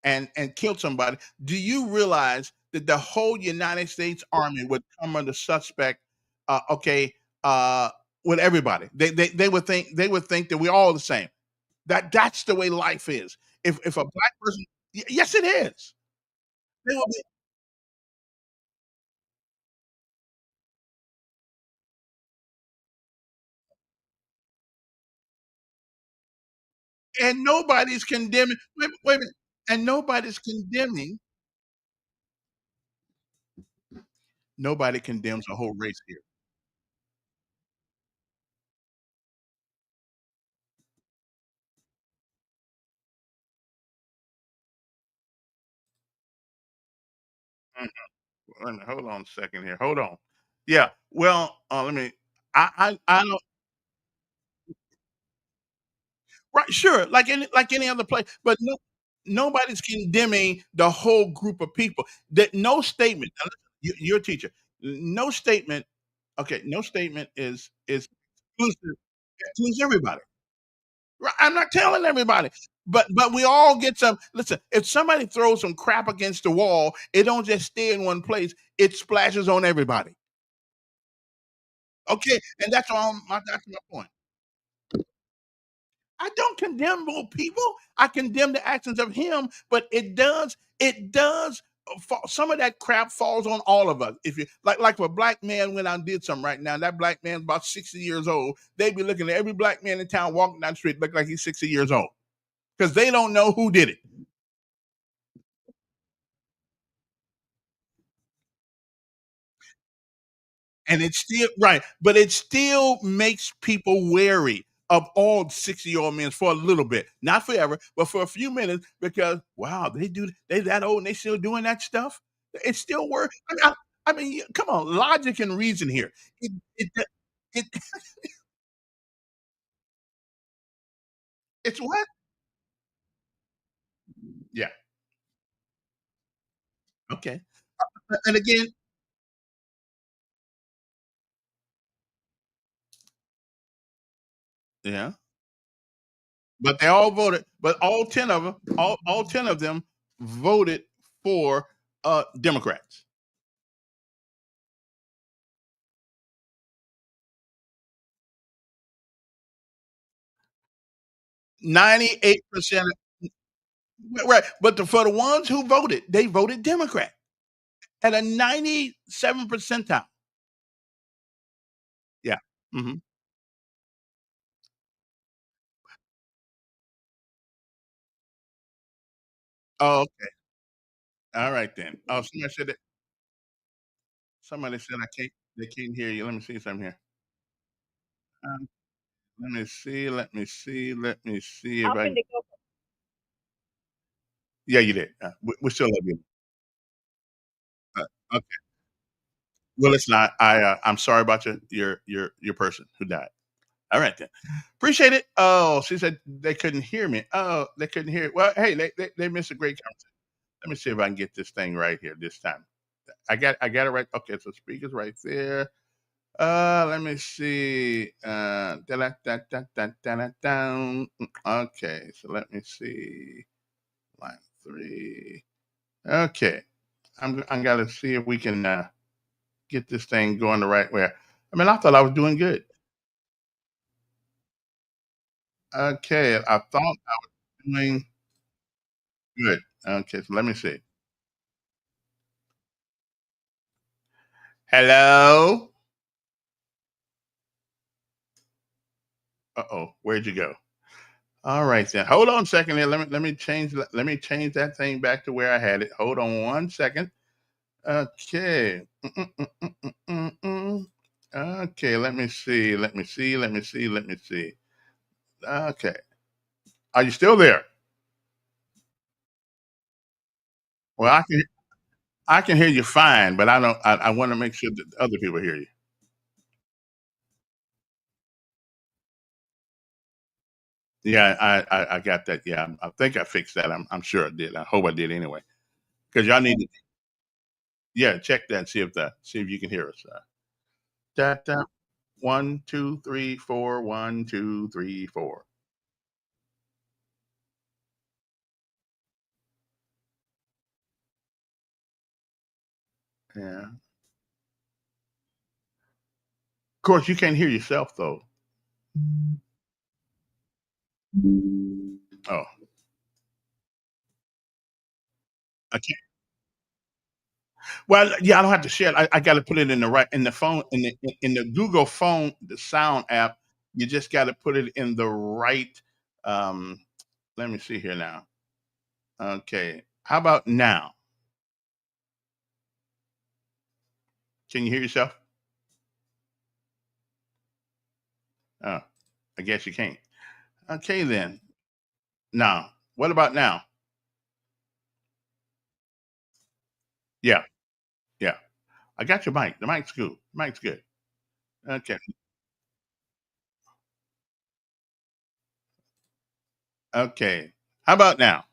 Speaker 1: and killed somebody, do you realize that the whole United States Army would come under suspect? Okay, uh, with everybody, they would think that we're all the same. That's the way life is. If a black person, yes, it is. They will be, and nobody's condemning. Wait a minute, and nobody's condemning. Nobody condemns a whole race here. Mhm. Wait a minute, hold on a second here. Hold on. Yeah. Well, let me. I don't. Right. Sure. Like any other place, but nobody's condemning the whole group of people. That no statement. Now listen, you're a teacher. No statement. Okay. No statement is exclusive. Excludes everybody. Right, I'm not telling everybody, but we all get some. Listen, if somebody throws some crap against the wall, it don't just stay in one place. It splashes on everybody. Okay, and that's my point. I don't condemn both people. I condemn the actions of him, but it does. Some of that crap falls on all of us. If you like, if a black man went out and did something right now, that black man's about 60 years old. They'd be looking at every black man in town walking down the street, look like he's 60 years old because they don't know who did it. And it's still right, but it still makes people wary of all 60-year-old men for a little bit, not forever, but for a few minutes because wow, they that old and they still doing that stuff. It still works. I mean, come on, logic and reason here. It it's what? Yeah. Okay. And again, yeah. But they all voted. But all 10 of them voted for Democrats. 98%. Right. But for the ones who voted, they voted Democrat at a 97 percentile. Yeah. Hmm. Oh, okay. All right then. Oh, somebody said they can't hear you. Let me see something here. Um, let me see if I, yeah, you did. We still love you. Okay. Well, it's not. I'm sorry about your person who died. All right then. Appreciate it. Oh, she said they couldn't hear me. Oh, they couldn't hear it. Well, hey, they missed a great conversation. Let me see if I can get this thing right here this time. I got it right. Okay, so speakers right there. Let me see. Down. Okay, so let me see. Line 3. Okay, I'm gotta see if we can get this thing going the right way. I mean, I thought I was doing good. Okay, I thought I was doing good. Okay, so let me see. Hello. Uh-oh, where'd you go? All right then. Hold on a second here. Let me change that thing back to where I had it. Hold on one second. Okay. Okay, let me see. Let me see. Okay. Are you still there? Well, I can hear you fine, but I don't I want to make sure that other people hear you. Yeah, I got that. Yeah, I think I fixed that. I'm sure I did. I hope I did anyway. Because y'all need to, yeah, check that. See if you can hear us. Da, 1, 2, 3, 4. 1, 2, 3, 4. Yeah. Of course, you can't hear yourself though. Oh, I can't. Well, yeah, I don't have to share it. I got to put it in the right in the phone in the Google phone, the sound app. You just got to put it in the right. Um, Let me see here now. Okay, how about now? Can you hear yourself? Oh, I guess you can't. Okay, then. Now, what about now? Yeah, yeah. I got your mic. The mic's good. Mic's good. Okay. Okay. How about now?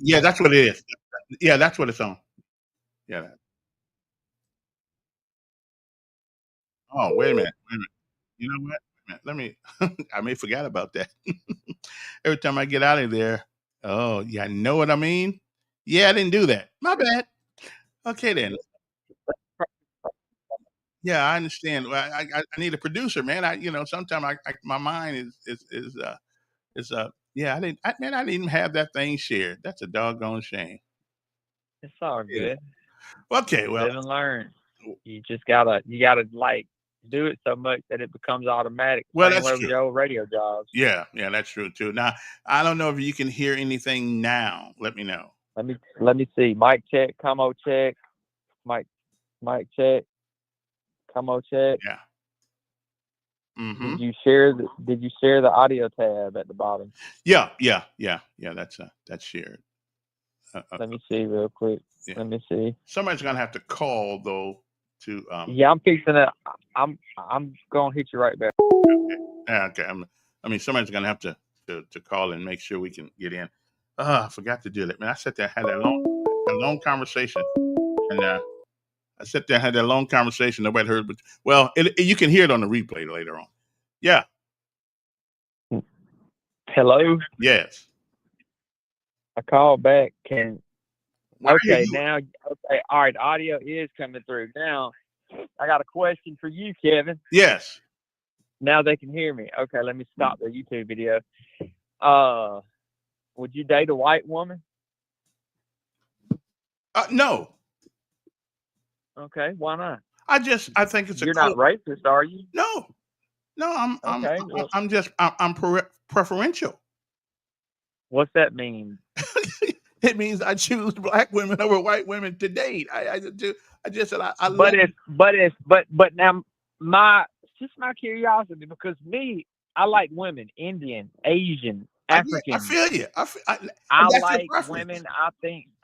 Speaker 1: Yeah, that's what it is. Yeah, that's what it's on. Yeah. Oh, wait a minute. Wait a minute. You know what? Wait a minute. Let me. I may forgot about that. Every time I get out of there. Oh, yeah. Know what I mean? Yeah, I didn't do that. My bad. Okay then. Yeah, I understand. Well, I need a producer, man. Sometimes my mind yeah. Man, I didn't have that thing shared. That's a doggone shame.
Speaker 7: It's all
Speaker 1: Yeah.
Speaker 7: good.
Speaker 1: Okay, well,
Speaker 7: Live and learn. You gotta like do it so much that it becomes automatic. Same
Speaker 1: that's
Speaker 7: way with
Speaker 1: true.
Speaker 7: your old radio jobs.
Speaker 1: Yeah, yeah, that's true too. Now, I don't know if you can hear anything now. Let me know.
Speaker 7: Let me see. Mic check, commo check, mic mic check, commo check.
Speaker 1: Yeah. Mm-hmm.
Speaker 7: Did you share the audio tab at the bottom?
Speaker 1: Yeah, yeah, yeah, yeah. That's shared.
Speaker 7: Let me see real quick.
Speaker 1: Yeah.
Speaker 7: Let me see.
Speaker 1: Somebody's gonna have to call though to
Speaker 7: Yeah, I'm fixing it. I'm gonna hit you right back.
Speaker 1: yeah, okay. I mean, somebody's gonna have to call and make sure we can get in. I forgot to do that. Man, I sat there, had a long conversation, and I sat there, had that long conversation. Nobody heard, but well, you can hear it on the replay later on. Yeah.
Speaker 7: Hello.
Speaker 1: Yes.
Speaker 7: I called back. Can
Speaker 1: Why are
Speaker 7: Okay,
Speaker 1: you?
Speaker 7: now, okay, all right. Audio is coming through. Now, I got a question for you, Kevin.
Speaker 1: Yes.
Speaker 7: Now they can hear me. Okay, let me stop the YouTube video. Would you date a white woman?
Speaker 1: No.
Speaker 7: Okay, why not?
Speaker 1: I think it's a
Speaker 7: You're not racist, are you?
Speaker 1: no.
Speaker 7: Okay, well,
Speaker 1: I'm preferential.
Speaker 7: what's that mean?
Speaker 1: It means I choose black women over white women to date. I just said I love.
Speaker 7: But now just my curiosity, because me, I like women, Indian, Asian,
Speaker 1: I
Speaker 7: African.
Speaker 1: feel you.
Speaker 7: I
Speaker 1: That's your
Speaker 7: like
Speaker 1: preference.
Speaker 7: women.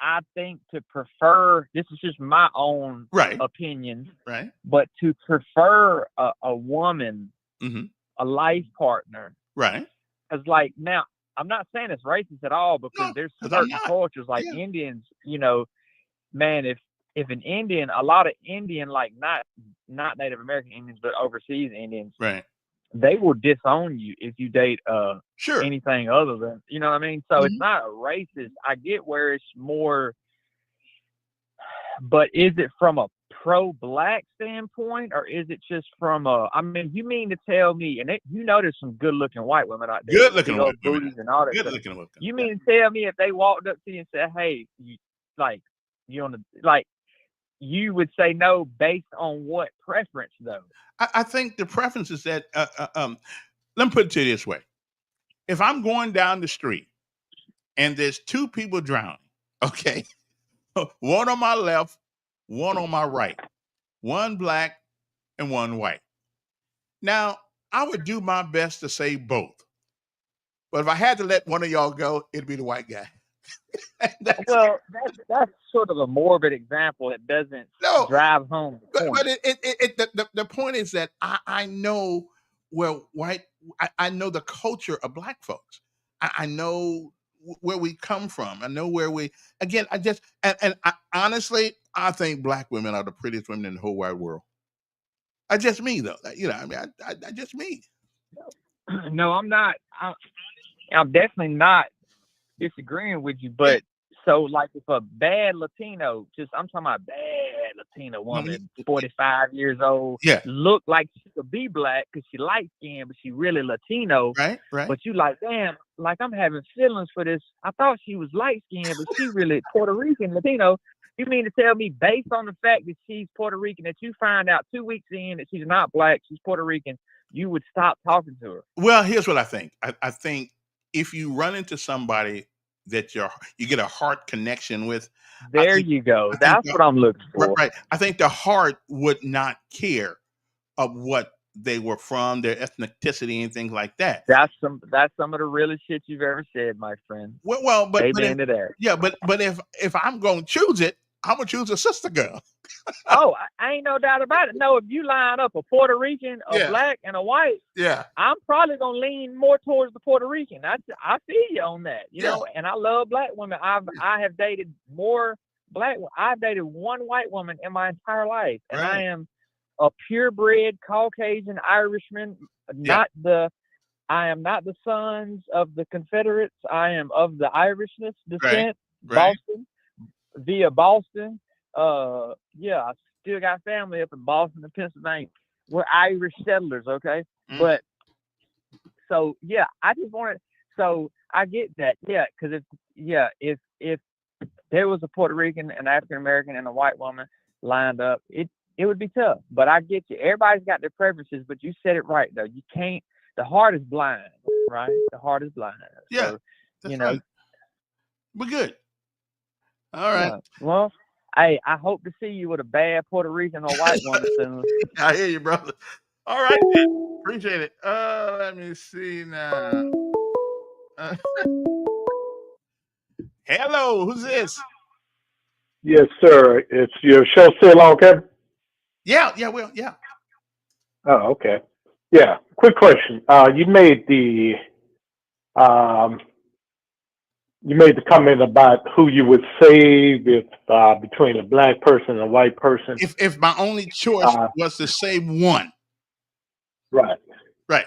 Speaker 7: I think to prefer. This is just my own
Speaker 1: Right.
Speaker 7: opinion,
Speaker 1: Right.
Speaker 7: but to prefer a woman,
Speaker 1: Mm-hmm.
Speaker 7: a life partner,
Speaker 1: Right.
Speaker 7: because like now, I'm not saying it's racist at all, because
Speaker 1: No,
Speaker 7: there's
Speaker 1: 'cause I'm
Speaker 7: certain
Speaker 1: not.
Speaker 7: cultures like
Speaker 1: Yeah.
Speaker 7: Indians. Man, if an Indian, a lot of Indian, like not Native American Indians, but overseas Indians,
Speaker 1: Right.
Speaker 7: they will disown you if you date
Speaker 1: Sure.
Speaker 7: anything other than, you know what I mean? So it's
Speaker 1: Mhm.
Speaker 7: not a racist. I get where it's more, but is it from a pro-black standpoint, or is it just from a? I mean, you mean to tell me, and there's some good-looking white women out there,
Speaker 1: Good
Speaker 7: with big
Speaker 1: looking
Speaker 7: old
Speaker 1: women.
Speaker 7: booties and all that
Speaker 1: Good
Speaker 7: stuff.
Speaker 1: looking women.
Speaker 7: You mean to tell me if they walked up to you and said, "Hey, you would say no based on what preference, though?"
Speaker 1: I think the preference is that. Let me put it to you this way: if I'm going down the street and there's two people drowning, okay, one on my left, one on my right, one black and one white. Now, I would do my best to save both. But if I had to let one of y'all go, it'd be the white guy. That's it.
Speaker 7: Well, that's sort of a morbid example. It doesn't
Speaker 1: No,
Speaker 7: drive home the
Speaker 1: but
Speaker 7: point.
Speaker 1: the point is that I know where white I know the culture of black folks. I know where we come from. I know where we again. I just honestly, I think black women are the prettiest women in the whole wide world. I just me though. I mean, I just me.
Speaker 7: No, I'm not. I'm definitely not disagreeing with you,
Speaker 1: Yeah.
Speaker 7: but so like if a bad Latino, I'm talking about bad Latina
Speaker 1: No,
Speaker 7: woman, 45 years old,
Speaker 1: yeah.
Speaker 7: look like she could be black because she light skinned, but she really Latino.
Speaker 1: Right. Right.
Speaker 7: But you like, damn, like I'm having feelings for this. I thought she was light skinned, but she really Puerto Rican Latino. You mean to tell me, based on the fact that she's Puerto Rican, that you find out 2 weeks in that she's not black, she's Puerto Rican, you would stop talking to her?
Speaker 1: Well, here's what I think. I think if you run into somebody that you get a heart connection with,
Speaker 7: There you go.
Speaker 1: I think
Speaker 7: That's what I'm looking for.
Speaker 1: right. I think the heart would not care of what they were from, their ethnicity, and things like that.
Speaker 7: That's some of the realest shit you've ever said, my friend.
Speaker 1: Well, but
Speaker 7: Amen to that.
Speaker 1: yeah, but if I'm going to choose it, I'm gonna choose a sister girl.
Speaker 7: Oh, I ain't no doubt about it. No, if you line up a Puerto Rican, a
Speaker 1: Yeah.
Speaker 7: black, and a white,
Speaker 1: Yeah.
Speaker 7: I'm probably gonna lean more towards the Puerto Rican. I feel you on that,
Speaker 1: Yeah.
Speaker 7: And I love black women. I have dated more black. I've dated one white woman in my entire life, and I
Speaker 1: Right.
Speaker 7: am a purebred Caucasian Irishman.
Speaker 1: Yeah.
Speaker 7: I am not the sons of the Confederates. I am of the Irishness descent,
Speaker 1: Right.
Speaker 7: Boston, via Boston. I still got family up in Boston and Pennsylvania. We're Irish settlers, okay?
Speaker 1: Mm.
Speaker 7: But so yeah, I just wanted. So I get that, yeah, because if there was a Puerto Rican, an African American, and a white woman lined up, it would be tough. But I get you. Everybody's got their preferences, but you said it right though. You can't. The heart is blind, right? The heart is blind.
Speaker 1: Yeah,
Speaker 7: So,
Speaker 1: that's right. We're good. All right.
Speaker 7: yeah. Well, hey, I hope to see you with a bad Puerto Rican or white woman soon.
Speaker 1: I hear you, brother. All right, man. Appreciate it. Let me see now. Hello, who's this?
Speaker 8: Yes, sir. It's your show still on, Kevin?
Speaker 1: Yeah.
Speaker 8: Oh, okay. Yeah. Quick question. You made the comment about who you would save if between a black person and a white person.
Speaker 1: If my only choice was to save one.
Speaker 8: Right.
Speaker 1: Right.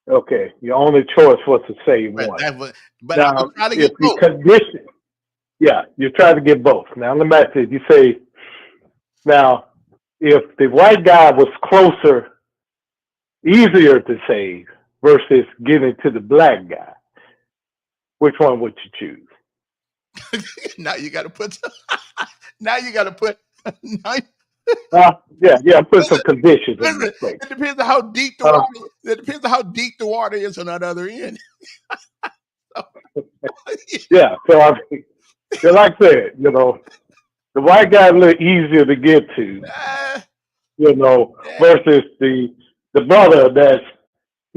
Speaker 8: Okay. Your only choice was to save one.
Speaker 1: But
Speaker 8: now,
Speaker 1: I would try to
Speaker 8: if
Speaker 1: get
Speaker 8: you
Speaker 1: both.
Speaker 8: condition, Yeah, you're trying to get both. Now let me ask you. You say now if the white guy was closer, easier to save versus getting to the black guy, which one would you choose?
Speaker 1: Now you got to put. Now you got to put. Now,
Speaker 8: Yeah. Put some
Speaker 1: listen,
Speaker 8: conditions in
Speaker 1: listen.
Speaker 8: place.
Speaker 1: It depends on how deep the water. It depends on how deep the water is on that other end.
Speaker 8: Yeah. So I mean, like I said, the white guy a little easier to get to,
Speaker 1: Uh,
Speaker 8: versus the brother that's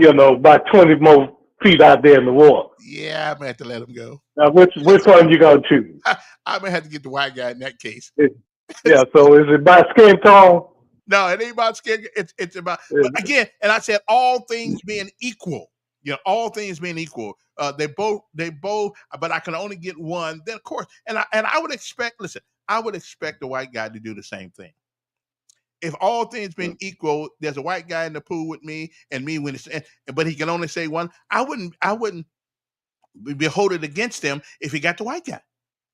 Speaker 8: about 20 more feet out there in the water.
Speaker 1: yeah, I'm gonna have to let him go.
Speaker 8: Now, which one you gonna choose?
Speaker 1: I'm gonna have to get the white guy in that case.
Speaker 8: Yeah. So is it by skin tone?
Speaker 1: No, it ain't about skin. It's about, but again, and I said all things being equal. All things being equal. They both, but I can only get one. Then of course, and I would expect. Listen, I would expect the white guy to do the same thing. If all things being equal, there's a white guy in the pool with me, and me when it's, but he can only say one. I wouldn't be holding against him if he got the white guy.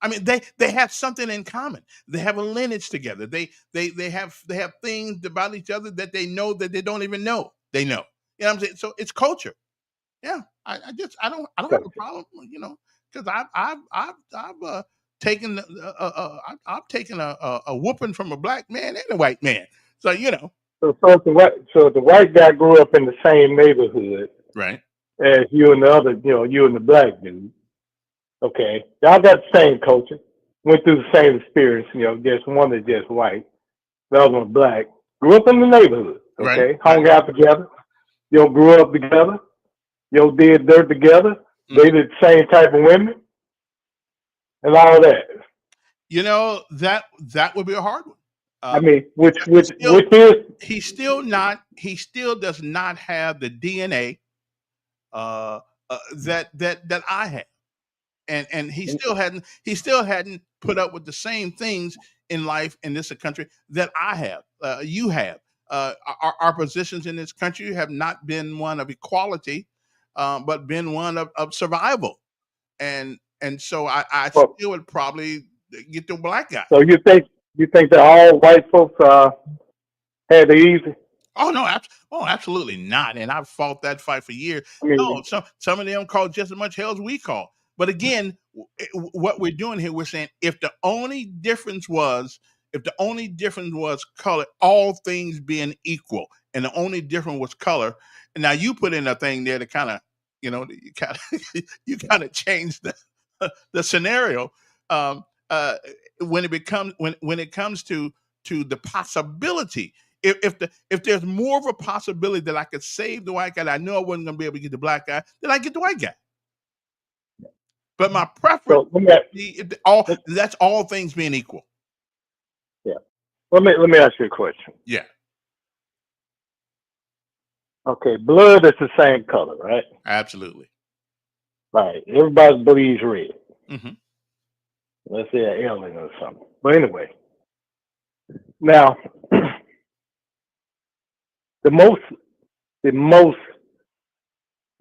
Speaker 1: I mean, they have something in common. They have a lineage together. They have things about each other that they know that they don't even know. They know. You know what I'm saying? So it's culture. Yeah. I don't have a problem. Because I've taken I've taken a whooping from a black man and a white man. So
Speaker 8: So the white guy grew up in the same neighborhood
Speaker 1: right.
Speaker 8: as you and the other, you and the black dude. Okay, y'all got the same culture, went through the same experience. Just one is just white, the other one black. Grew up in the neighborhood. Okay,
Speaker 1: Right.
Speaker 8: hung out together. Grew up together. Did dirt together. Dated the same type of women, and all that.
Speaker 1: That would be a hard one.
Speaker 8: I mean, which is
Speaker 1: he still does not have the DNA that I have, and he still hadn't put up with the same things in life in this country that I have. You have. Our positions in this country have not been one of equality, but been one of survival, and so I still would probably get the black guy.
Speaker 8: So you think that all white folks had it easy?
Speaker 1: Oh no, absolutely not. And I've fought that fight for years.
Speaker 8: I mean,
Speaker 1: No, some of them call just as much hell as we call. But again, what we're doing here, we're saying if the only difference was color, all things being equal, and the only difference was color. And now you put in a thing there to kind of, you kind of change the scenario. Um, when it comes to the possibility, if there's more of a possibility that I could save the white guy, that I know I wasn't going to be able to get the black guy, then I get the white guy. But my preference that's all things being equal.
Speaker 8: Yeah. Let me ask you a question.
Speaker 1: Yeah.
Speaker 8: Okay, blood is the same color, right?
Speaker 1: Absolutely.
Speaker 8: Right. Everybody believes red.
Speaker 1: Mm-hmm.
Speaker 8: Let's say an alien or something. But anyway, now the most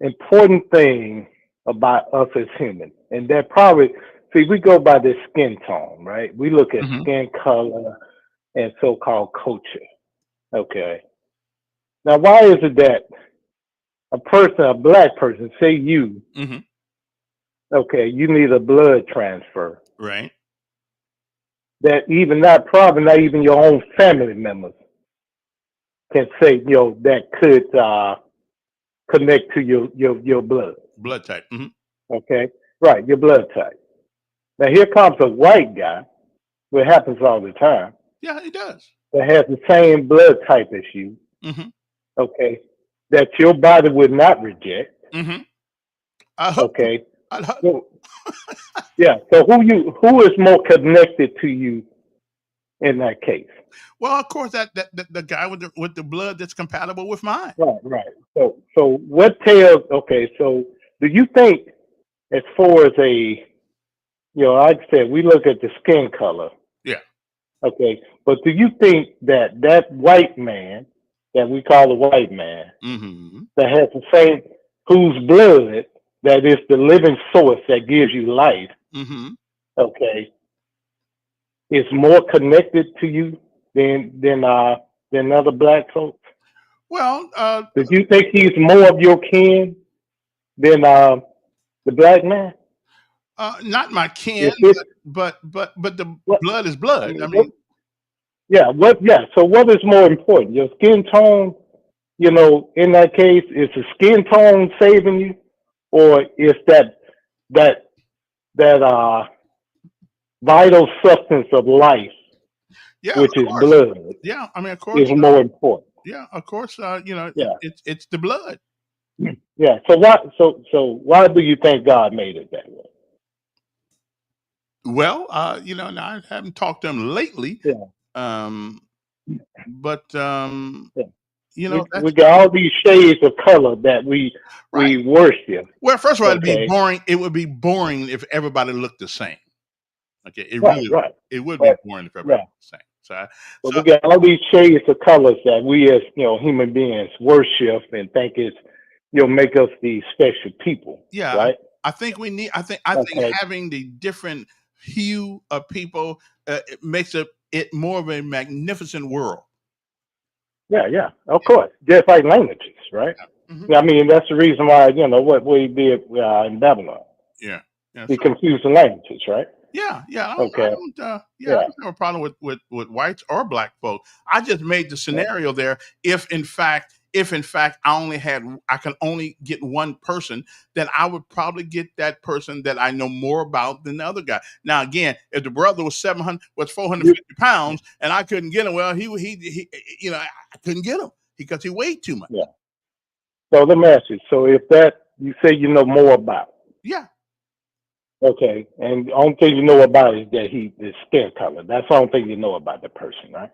Speaker 8: important thing about us as humans, and that probably we go by this skin tone, right? We look at skin color and so-called culture. Okay. Now, why is it that a black person, say you, okay, you need a blood transfer,
Speaker 1: right?
Speaker 8: That probably not even your own family members can say, that could connect to your blood
Speaker 1: type.
Speaker 8: Okay, right, your blood type. Now here comes a white guy, what happens all the time.
Speaker 1: Yeah, he does.
Speaker 8: That has the same blood type as you. Okay, that your body would not reject. Okay. Yeah. So who is more connected to you in that case?
Speaker 1: Well, of course, that the guy with the blood that's compatible with mine.
Speaker 8: Right. So what tells? Okay. So do you think, as far as like I said, we look at the skin color.
Speaker 1: Yeah.
Speaker 8: Okay. But do you think that white man that we call the white man that has the same, whose blood that is the living source that gives you life, okay, is more connected to you than other black folks?
Speaker 1: Well,
Speaker 8: Did you think he's more of your kin than the black man?
Speaker 1: not my kin,
Speaker 8: If it
Speaker 1: but the
Speaker 8: what
Speaker 1: blood is
Speaker 8: I
Speaker 1: blood. I
Speaker 8: mean,
Speaker 1: mean,
Speaker 8: so what is more important? Your skin tone, in that case, is the skin tone saving you, or is that that vital substance of life,
Speaker 1: yeah, of
Speaker 8: which is
Speaker 1: course.
Speaker 8: blood,
Speaker 1: Yeah, I mean, of
Speaker 8: is
Speaker 1: course.
Speaker 8: more important?
Speaker 1: Yeah, of course.
Speaker 8: Yeah,
Speaker 1: It's the blood.
Speaker 8: yeah. So why do you think God made it that way?
Speaker 1: Well, now I haven't talked to him lately,
Speaker 8: Yeah,
Speaker 1: um, but
Speaker 8: yeah. We
Speaker 1: that's
Speaker 8: got all these shades of color that
Speaker 1: right.
Speaker 8: we worship.
Speaker 1: Well, first of all, it'd be
Speaker 8: Okay,
Speaker 1: boring. It would be boring if everybody looked the same. Okay,
Speaker 8: right.
Speaker 1: it would be
Speaker 8: But
Speaker 1: boring if everybody
Speaker 8: yeah,
Speaker 1: looked the same. So,
Speaker 8: but
Speaker 1: so
Speaker 8: we got all these shades of colors that we as human beings worship and think it's make us these special people,
Speaker 1: yeah,
Speaker 8: right?
Speaker 1: I think we need. I think
Speaker 8: Okay.
Speaker 1: having the different hue of people it makes it more of a magnificent world.
Speaker 8: Yeah, yeah, of course. Just like languages, right?
Speaker 1: Hmm.
Speaker 8: I mean, that's the reason why what we did in Babylon.
Speaker 1: Yeah, yeah.
Speaker 8: We
Speaker 1: So
Speaker 8: confused the languages, right?
Speaker 1: yeah.
Speaker 8: Okay.
Speaker 1: I
Speaker 8: Yeah.
Speaker 1: don't have a problem with whites or black folk. I just made the
Speaker 8: Yeah.
Speaker 1: scenario there. If in fact I can only get one person, then I would probably get that person that I know more about than the other guy. Now again, if the brother was 450 pounds and I couldn't get him, well, I couldn't get him because he weighed too much.
Speaker 8: Yeah. So let me ask you. So if that you say you know more about,
Speaker 1: Yeah.
Speaker 8: okay, and the only thing you know about is that his skin color. That's the only thing you know about the person, right?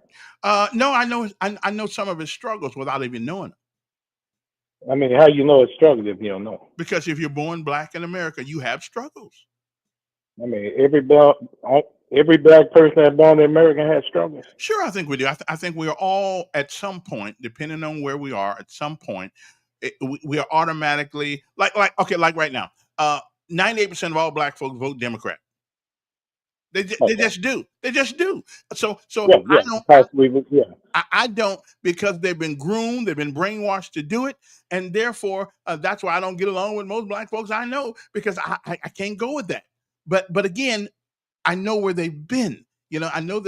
Speaker 1: No, I know some of his struggles without even knowing them.
Speaker 8: I mean, how you know it's struggle if you don't know?
Speaker 1: Because if you're born black in America, you have struggles.
Speaker 8: I mean, every black person that's born in America has struggles.
Speaker 1: Sure, I think we do. I think we are all at some point, depending on where we are, at some point, we are automatically okay, like right now. 98% of all black folks vote Democrat. They
Speaker 8: Okay.
Speaker 1: just do. They just do. So
Speaker 8: Yeah, yeah. Because
Speaker 1: I don't because they've been groomed, they've been brainwashed to do it, and therefore that's why I don't get along with most black folks I know because I can't go with that. But again, I know where they've been. I know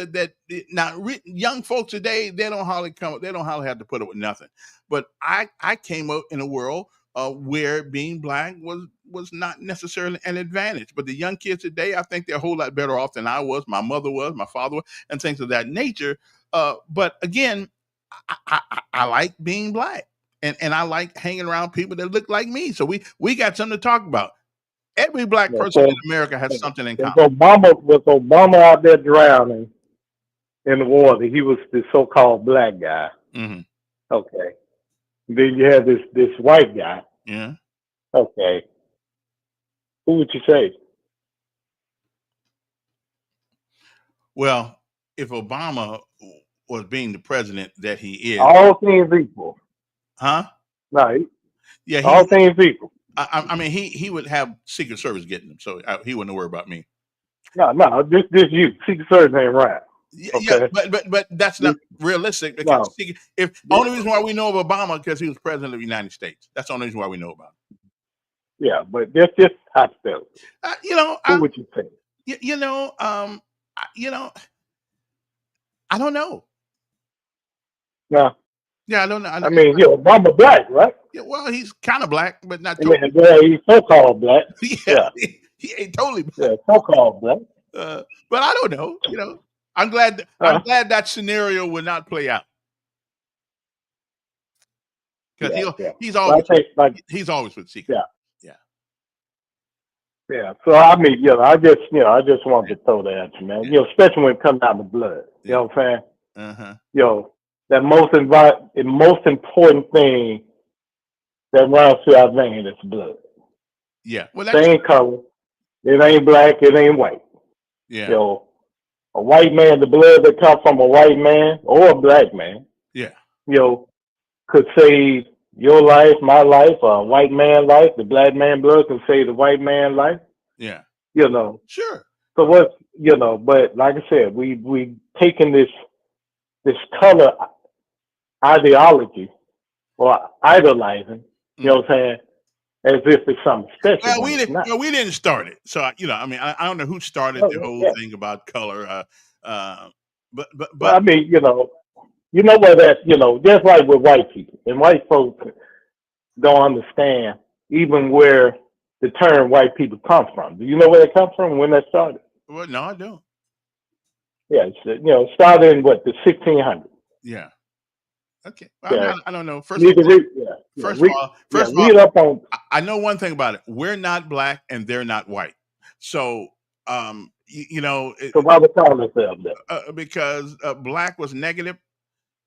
Speaker 1: now young folks today they don't hardly have to put up with nothing. But I came up in a world where being black was not necessarily an advantage. But the young kids today, I think they're a whole lot better off than I was, my mother was, my father was, and things of that nature. But again, I like being black. And I like hanging around people that look like me. So we got something to talk about. Every black
Speaker 8: yeah.
Speaker 1: person in
Speaker 8: So
Speaker 1: America has something in
Speaker 8: was
Speaker 1: common.
Speaker 8: Obama out there drowning in the water? He was the so-called black guy.
Speaker 1: Hmm.
Speaker 8: Okay. Then you have this white guy.
Speaker 1: Yeah.
Speaker 8: Okay. Who would you say?
Speaker 1: Well, if Obama was being the president that he is,
Speaker 8: All things equal.
Speaker 1: huh?
Speaker 8: No,
Speaker 1: Yeah,
Speaker 8: all things equal.
Speaker 1: I mean, he would have Secret Service getting him, so he wouldn't worry about me.
Speaker 8: No. This you. Secret Service ain't right.
Speaker 1: Yeah,
Speaker 8: Okay.
Speaker 1: but that's not
Speaker 8: This,
Speaker 1: realistic because
Speaker 8: no.
Speaker 1: if
Speaker 8: This,
Speaker 1: only reason why we know of Obama because he was president of the United States. That's the only reason why we know about him.
Speaker 8: yeah, but that's just hypothetical. Who
Speaker 1: I
Speaker 8: would you say?
Speaker 1: you know I- you know I don't know.
Speaker 8: No.
Speaker 1: Yeah, I don't know.
Speaker 8: I mean, Obama black, right?
Speaker 1: Yeah, well, he's kind of black, but not
Speaker 8: I mean,
Speaker 1: totally.
Speaker 8: well, he's so-called black.
Speaker 1: Yeah,
Speaker 8: Yeah.
Speaker 1: he ain't totally black.
Speaker 8: Yeah, so-called black.
Speaker 1: But I don't know. I'm glad. I'm glad that scenario will not play out because
Speaker 8: Yeah, yeah.
Speaker 1: he's
Speaker 8: But I
Speaker 1: always
Speaker 8: think,
Speaker 1: he's always with secret.
Speaker 8: yeah,
Speaker 1: Yeah.
Speaker 8: yeah. So I mean, I just wanted to throw that at you, man.
Speaker 1: Yeah.
Speaker 8: Especially when it comes down to blood. You know what I'm saying?
Speaker 1: Uh-huh.
Speaker 8: That the most important thing that runs through our vein is blood.
Speaker 1: Yeah. Well,
Speaker 8: Same color. It ain't black. It ain't white.
Speaker 1: yeah.
Speaker 8: A white man, the blood that comes from a white man or a black man,
Speaker 1: Yeah.
Speaker 8: Could save your life, my life, a white man life. The black man blood can save the white man life.
Speaker 1: Yeah.
Speaker 8: You know.
Speaker 1: Sure.
Speaker 8: So what's, but like I said, we taking this color ideology or idolizing, you know what I'm saying, as if it's something special
Speaker 1: Well,
Speaker 8: when it's not.
Speaker 1: we didn't start it. So I mean, I don't know who started the
Speaker 8: Oh,
Speaker 1: whole
Speaker 8: yeah.
Speaker 1: thing about color. Uh,
Speaker 8: Well,
Speaker 1: but
Speaker 8: I mean, what that, just like with white people, and white folks don't understand even where the term white people comes from. Do you know where it comes from? When that started?
Speaker 1: well, no, I don't.
Speaker 8: Yeah, it started in what, the 1600s.
Speaker 1: Yeah. Okay. Well,
Speaker 8: Yeah,
Speaker 1: I don't know. First of
Speaker 8: need to
Speaker 1: all,
Speaker 8: read. Yeah, read up on.
Speaker 1: I know one thing about it. We're not black and they're not white. So,
Speaker 8: So why we call ourselves that?
Speaker 1: because black was negative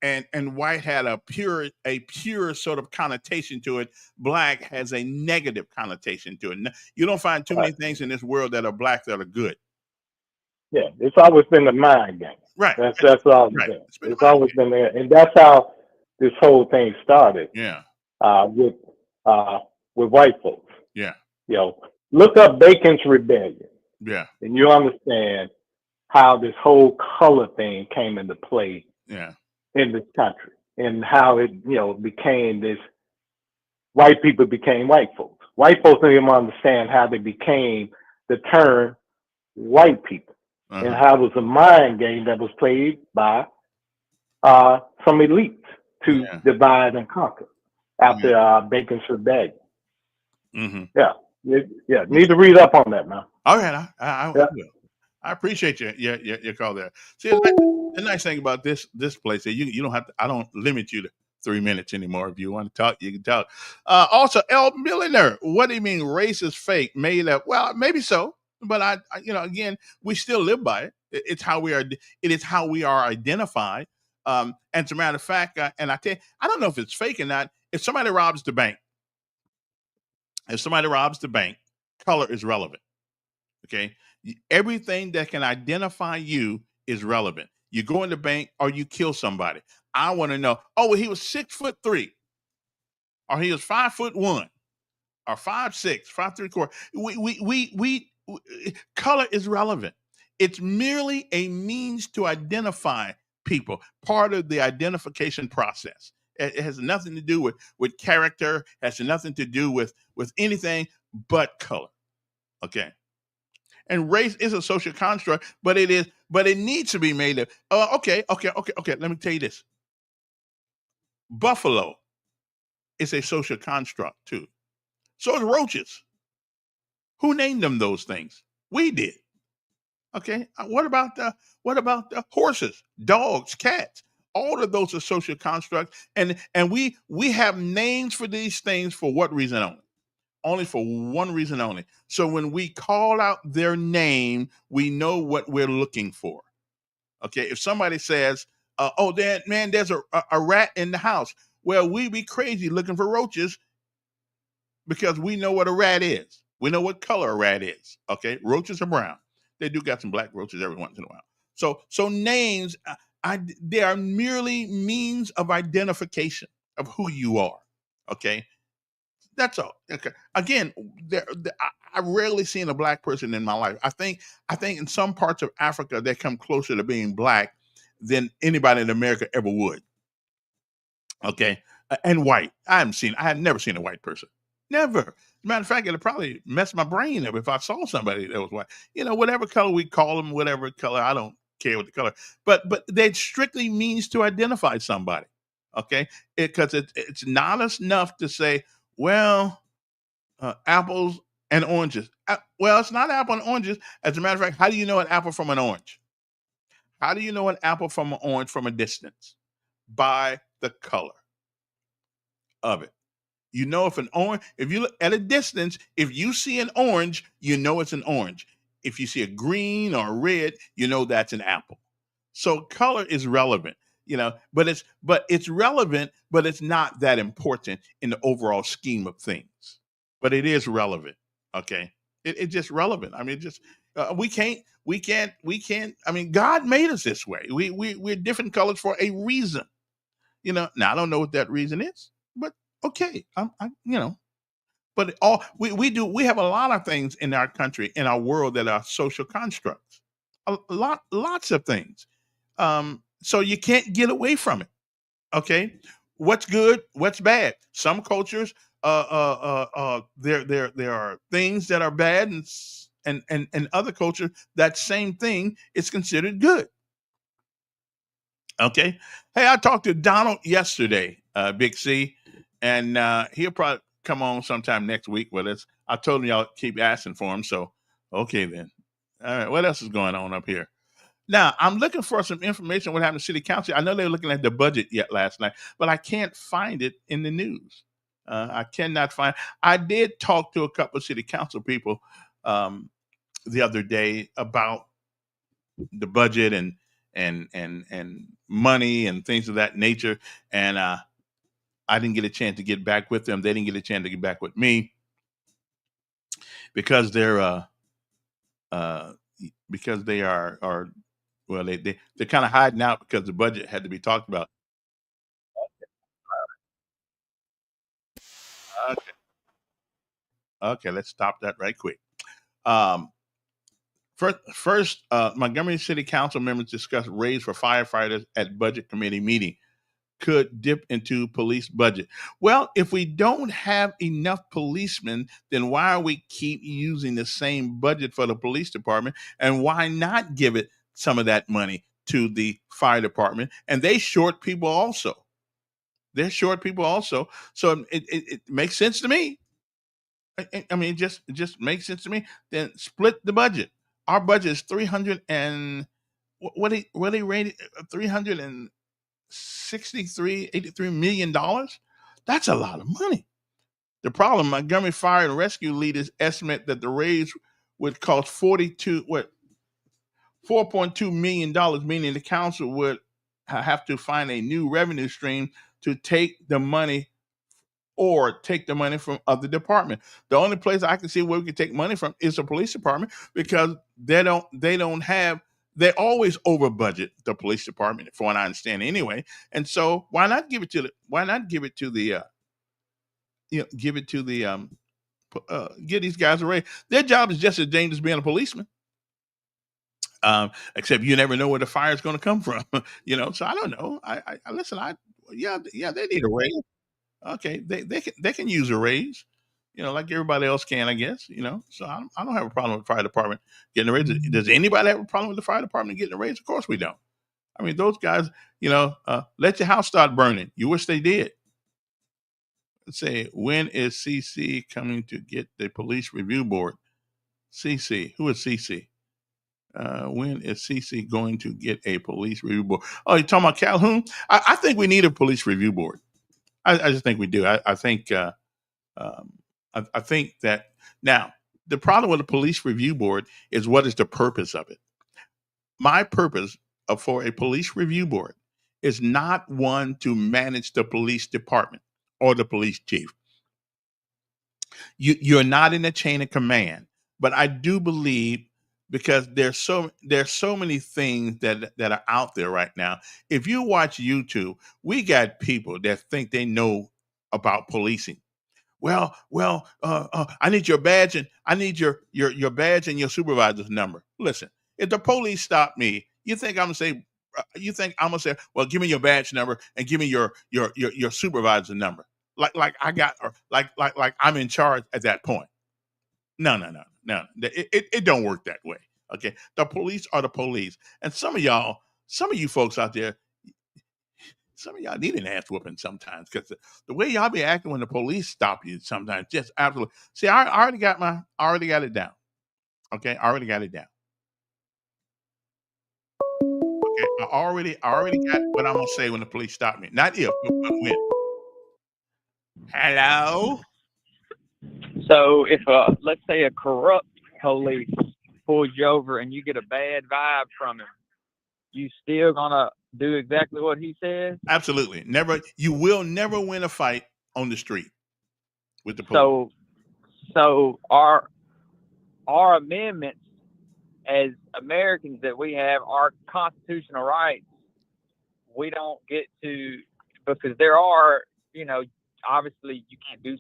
Speaker 1: and white had a pure sort of connotation to it. Black has a negative connotation to it. You don't find too
Speaker 8: Right.
Speaker 1: many things in this world that are black that are good.
Speaker 8: Yeah, it's always been the mind game.
Speaker 1: Right.
Speaker 8: That's all it's
Speaker 1: Right.
Speaker 8: been.
Speaker 1: It's been a
Speaker 8: It's
Speaker 1: mind
Speaker 8: always
Speaker 1: game.
Speaker 8: been there, and that's how this whole thing started.
Speaker 1: Yeah.
Speaker 8: With uh, with white folks.
Speaker 1: Yeah.
Speaker 8: Look up Bacon's Rebellion,
Speaker 1: Yeah.
Speaker 8: and you understand how this whole color thing came into play
Speaker 1: Yeah.
Speaker 8: in this country, and how it became this. White people became white folks. White folks didn't even understand how they became the term white people, and
Speaker 1: Uh-huh.
Speaker 8: how it was a mind game that was played by some elites to
Speaker 1: Yeah.
Speaker 8: divide and conquer
Speaker 1: Yeah.
Speaker 8: after Bacon's Rebellion.
Speaker 1: Mm-hmm.
Speaker 8: Yeah, need to read up on that, man.
Speaker 1: All right. I
Speaker 8: Yeah.
Speaker 1: will. I appreciate your call there. See, the nice thing about this place is you don't have to. I don't limit you to 3 minutes anymore. If you want to talk, you can talk. Also, El Millionaire, what do you mean race is fake? Made up? Well, maybe so, but again, we still live by it. It's how we are. It is how we are identified. And as a matter of fact, and I tell you, I don't know if it's fake or not. If somebody robs the bank, color is relevant. Okay. Everything that can identify you is relevant. You go in the bank or you kill somebody. I want to know, oh, well, he was 6'3", or he was 5'1", or 5'6", 5'3". Color is relevant. It's merely a means to identify people, part of the identification process. It has nothing to do with character, has nothing to do with anything but color. Okay. And race is a social construct, but it needs to be made of. Okay. Let me tell you this. Buffalo is a social construct too. So is roaches. Who named them those things? We did. Okay. What about the horses, dogs, cats? All of those are social constructs, and we have names for these things for what reason only? Only for one reason only. So when we call out their name, we know what we're looking for. Okay, if somebody says, "Oh, man, there's a rat in the house," well, we be crazy looking for roaches because we know what a rat is. We know what color a rat is. Okay, roaches are brown. They do got some black roaches every once in a while. So names, they are merely means of identification of who you are. Okay, that's all. Okay. Again, I rarely seen a black person in my life. I think in some parts of Africa they come closer to being black than anybody in America ever would. Okay, and white. I have never seen a white person. Never. As a matter of fact, it'd probably mess my brain up if I saw somebody that was white. Whatever color we call them, whatever color, I don't care what the color. But that strictly means to identify somebody. Okay, because it's not enough to say, well, apples and oranges. Well, it's not apple and oranges. As a matter of fact, how do you know an apple from an orange? How do you know an apple from an orange from a distance? By the color of it. You know if an orange, if you look at a distance, if you see an orange, you know it's an orange. If you see a green or a red, you know that's an apple. So color is relevant, but it's relevant, but it's not that important in the overall scheme of things. But it is relevant. Okay. It's just relevant. I mean, just we can't. I mean, God made us this way. We're different colors for a reason. Now I don't know what that reason is, but okay. But we have a lot of things in our country, in our world, that are social constructs. Lots of things. So you can't get away from it. Okay, what's good, what's bad? Some cultures, there are things that are bad, and other cultures, that same thing is considered good. Okay. Hey, I talked to Donald yesterday, Big C, and he'll probably come on sometime next week with us. I told him y'all keep asking for him, so okay then. All right, what else is going on up here? Now, I'm looking for some information on what happened to City Council. I know they were looking at the budget yet last night, but I can't find it in the news. I cannot find. I did talk to a couple of City Council people um, the other day about the budget and money and things of that nature, and I didn't get a chance to get back with them. They didn't get a chance to get back with me because uh, they are well, they're kind of hiding out because the budget had to be talked about. Okay, okay, let's stop that right quick. Um, first, Montgomery City Council members discussed raise for firefighters at budget committee meeting. Could dip into police budget. Well, if we don't have enough policemen, then why are we keep using the same budget for the police department? And why not give it some of that money to the fire department? And they short people also. They're short people also. So it makes sense to me. I mean, it just makes sense to me. Then split the budget. Our budget is 300 and what they rated 363 $83 million. That's a lot of money. The problem, Montgomery Fire and Rescue leaders estimate that the raise would cost $4.2 million, meaning the council would have to find a new revenue stream to take the money from other departments. The only place I can see where we can take money from is the police department because they always over budget the police department, from what I understand anyway. And so why not give it to the give these guys a raise? Their job is just as dangerous as being a policeman. Except you never know where the fire is going to come from, So I don't know. I listen. Yeah, they need a raise. Okay, they can use a raise, like everybody else can, I guess. So I don't have a problem with the fire department getting a raise. Does anybody have a problem with the fire department getting a raise? Of course we don't. I mean, those guys, let your house start burning. You wish they did. Let's say, when is CC coming to get the police review board? CC, who is CC? When is CC going to get a police review board? Oh, you're talking about Calhoun? I think we need a police review board. I just think we do. I think. I think that now the problem with the police review board is, what is the purpose of it? My purpose for a police review board is not one to manage the police department or the police chief. You're not in the chain of command, but I do believe, because there's so many things that are out there right now. If you watch YouTube, we got people that think they know about policing. I need your badge, and I need your badge and your supervisor's number. Listen, if the police stop me, you think I'm gonna say? Well, give me your badge number and give me your supervisor number. Like I got, or like I'm in charge at that point. No. It don't work that way. Okay, the police are the police, and some of you folks out there, some of y'all need an ass whooping sometimes, because the way y'all be acting when the police stop you sometimes, just absolutely. See, I already got it down. Okay, I already got it down. Okay, I already got what I'm gonna say when the police stop me. Not if, but when. Hello.
Speaker 7: So if let's say a corrupt police pulls you over and you get a bad vibe from him, you still gonna do exactly what he says?
Speaker 1: Absolutely. Never. You will never win a fight on the street with the police.
Speaker 7: So our amendments as Americans that we have, our constitutional rights, we don't get to, because there are, obviously you can't do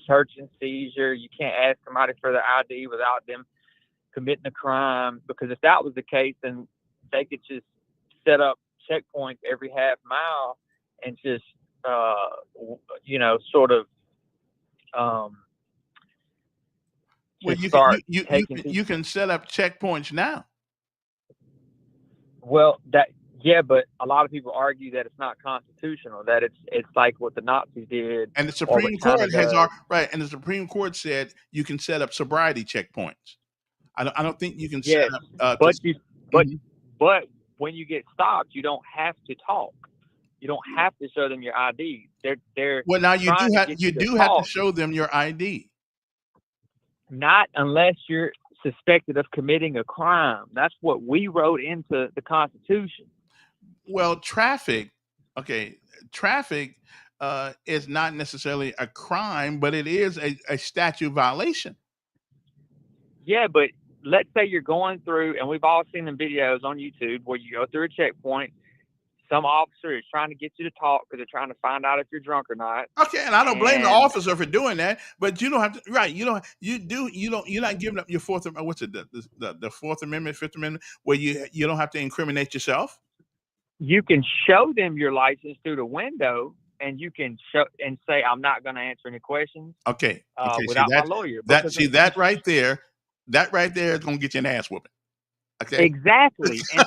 Speaker 7: search and seizure. You can't ask somebody for their ID without them committing a crime, because if that was the case, then they could just set up checkpoints every half mile and just, sort of,
Speaker 1: Well,
Speaker 7: start taking
Speaker 1: you can set up checkpoints now.
Speaker 7: Well, but a lot of people argue that it's not constitutional, that it's like what the Nazis did.
Speaker 1: And the Supreme Court and the Supreme Court said you can set up sobriety checkpoints. I don't think you can set up.
Speaker 7: But when you get stopped, you don't have to talk. You don't have to show them your ID. They're
Speaker 1: well, now you have to show them your ID.
Speaker 7: Not unless you're suspected of committing a crime. That's what we wrote into the Constitution.
Speaker 1: Well, traffic is not necessarily a crime, but it is a statute violation.
Speaker 7: Yeah, but let's say you're going through, and we've all seen the videos on YouTube where you go through a checkpoint. Some officer is trying to get you to talk because they're trying to find out if you're drunk or not.
Speaker 1: Okay, and I don't blame the officer for doing that, but you don't have to. Right? You're not giving up your Fourth. What's it? The Fourth Amendment, Fifth Amendment, where you don't have to incriminate yourself.
Speaker 7: You can show them your license through the window, and you can show and say, "I'm not going to answer any questions."
Speaker 1: Okay.
Speaker 7: Without my lawyer.
Speaker 1: That right there is going to get you an ass whooping. Okay.
Speaker 7: Exactly, and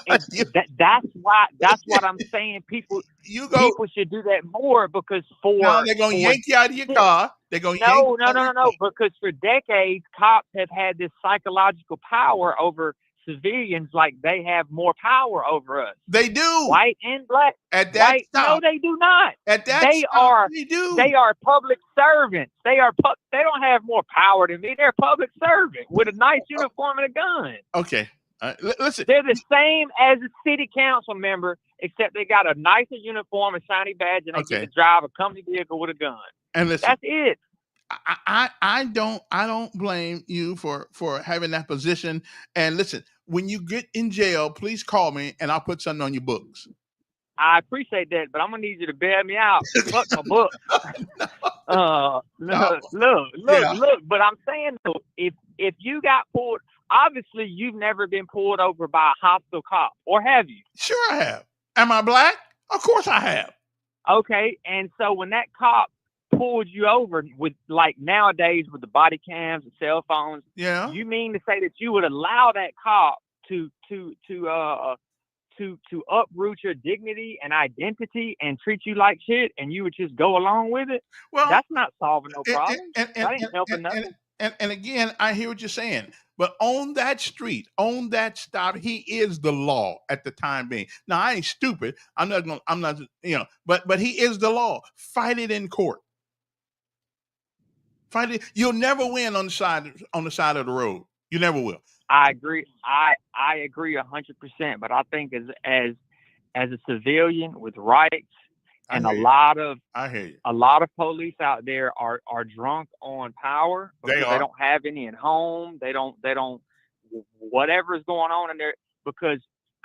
Speaker 7: that's what I'm saying. People should do that more, because
Speaker 1: they're going to yank you out of your car. They're going to
Speaker 7: no. Because for decades, cops have had this psychological power over civilians, like they have more power over us.
Speaker 1: They do,
Speaker 7: white and black.
Speaker 1: At that stop.
Speaker 7: No, they do not.
Speaker 1: At that
Speaker 7: they do. They are public servants. They don't have more power than me. They're a public servant with a nice uniform and a gun.
Speaker 1: Okay. Listen,
Speaker 7: they're the same as a city council member, except they got a nicer uniform, a shiny badge, and they get to drive a company vehicle with a gun.
Speaker 1: And listen,
Speaker 7: that's it.
Speaker 1: I don't blame you for having that position. And listen, when you get in jail, please call me and I'll put something on your books.
Speaker 7: I appreciate that, but I'm gonna need you to bail me out. Fuck my book. Look. But I'm saying though, if you got pulled. Obviously, you've never been pulled over by a hostile cop, or have you?
Speaker 1: Sure, I have. Am I black? Of course I have.
Speaker 7: Okay, and so when that cop pulled you over with, like nowadays with the body cams and cell phones, you mean to say that you would allow that cop to uproot your dignity and identity and treat you like shit, and you would just go along with it? Well, that's not solving no problem. That ain't helping nothing.
Speaker 1: And again, I hear what you're saying, but on that street, on that stop, he is the law at the time being. Now, I ain't stupid. I'm not, but he is the law. Fight it in court. Fight it. You'll never win on the side of the road. You never will.
Speaker 7: I agree. I agree 100%. But I think as a civilian with rights, and a lot of police out there are drunk on power because they don't have any at home. They don't whatever is going on in there, because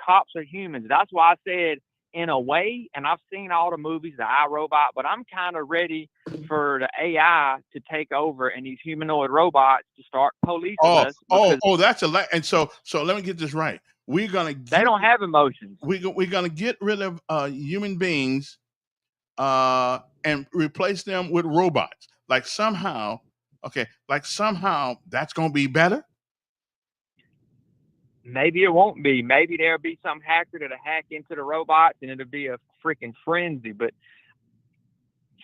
Speaker 7: cops are humans. That's why I said, in a way, and I've seen all the movies, the iRobot, but I'm kind of ready for the AI to take over and these humanoid robots to start policing us.
Speaker 1: That's a lot. And so let me get this right. They
Speaker 7: don't have emotions.
Speaker 1: We're gonna get rid of human beings and replace them with robots. Like somehow that's going to be better.
Speaker 7: Maybe it won't be. Maybe there'll be some hacker that'll hack into the robots and it'll be a freaking frenzy. But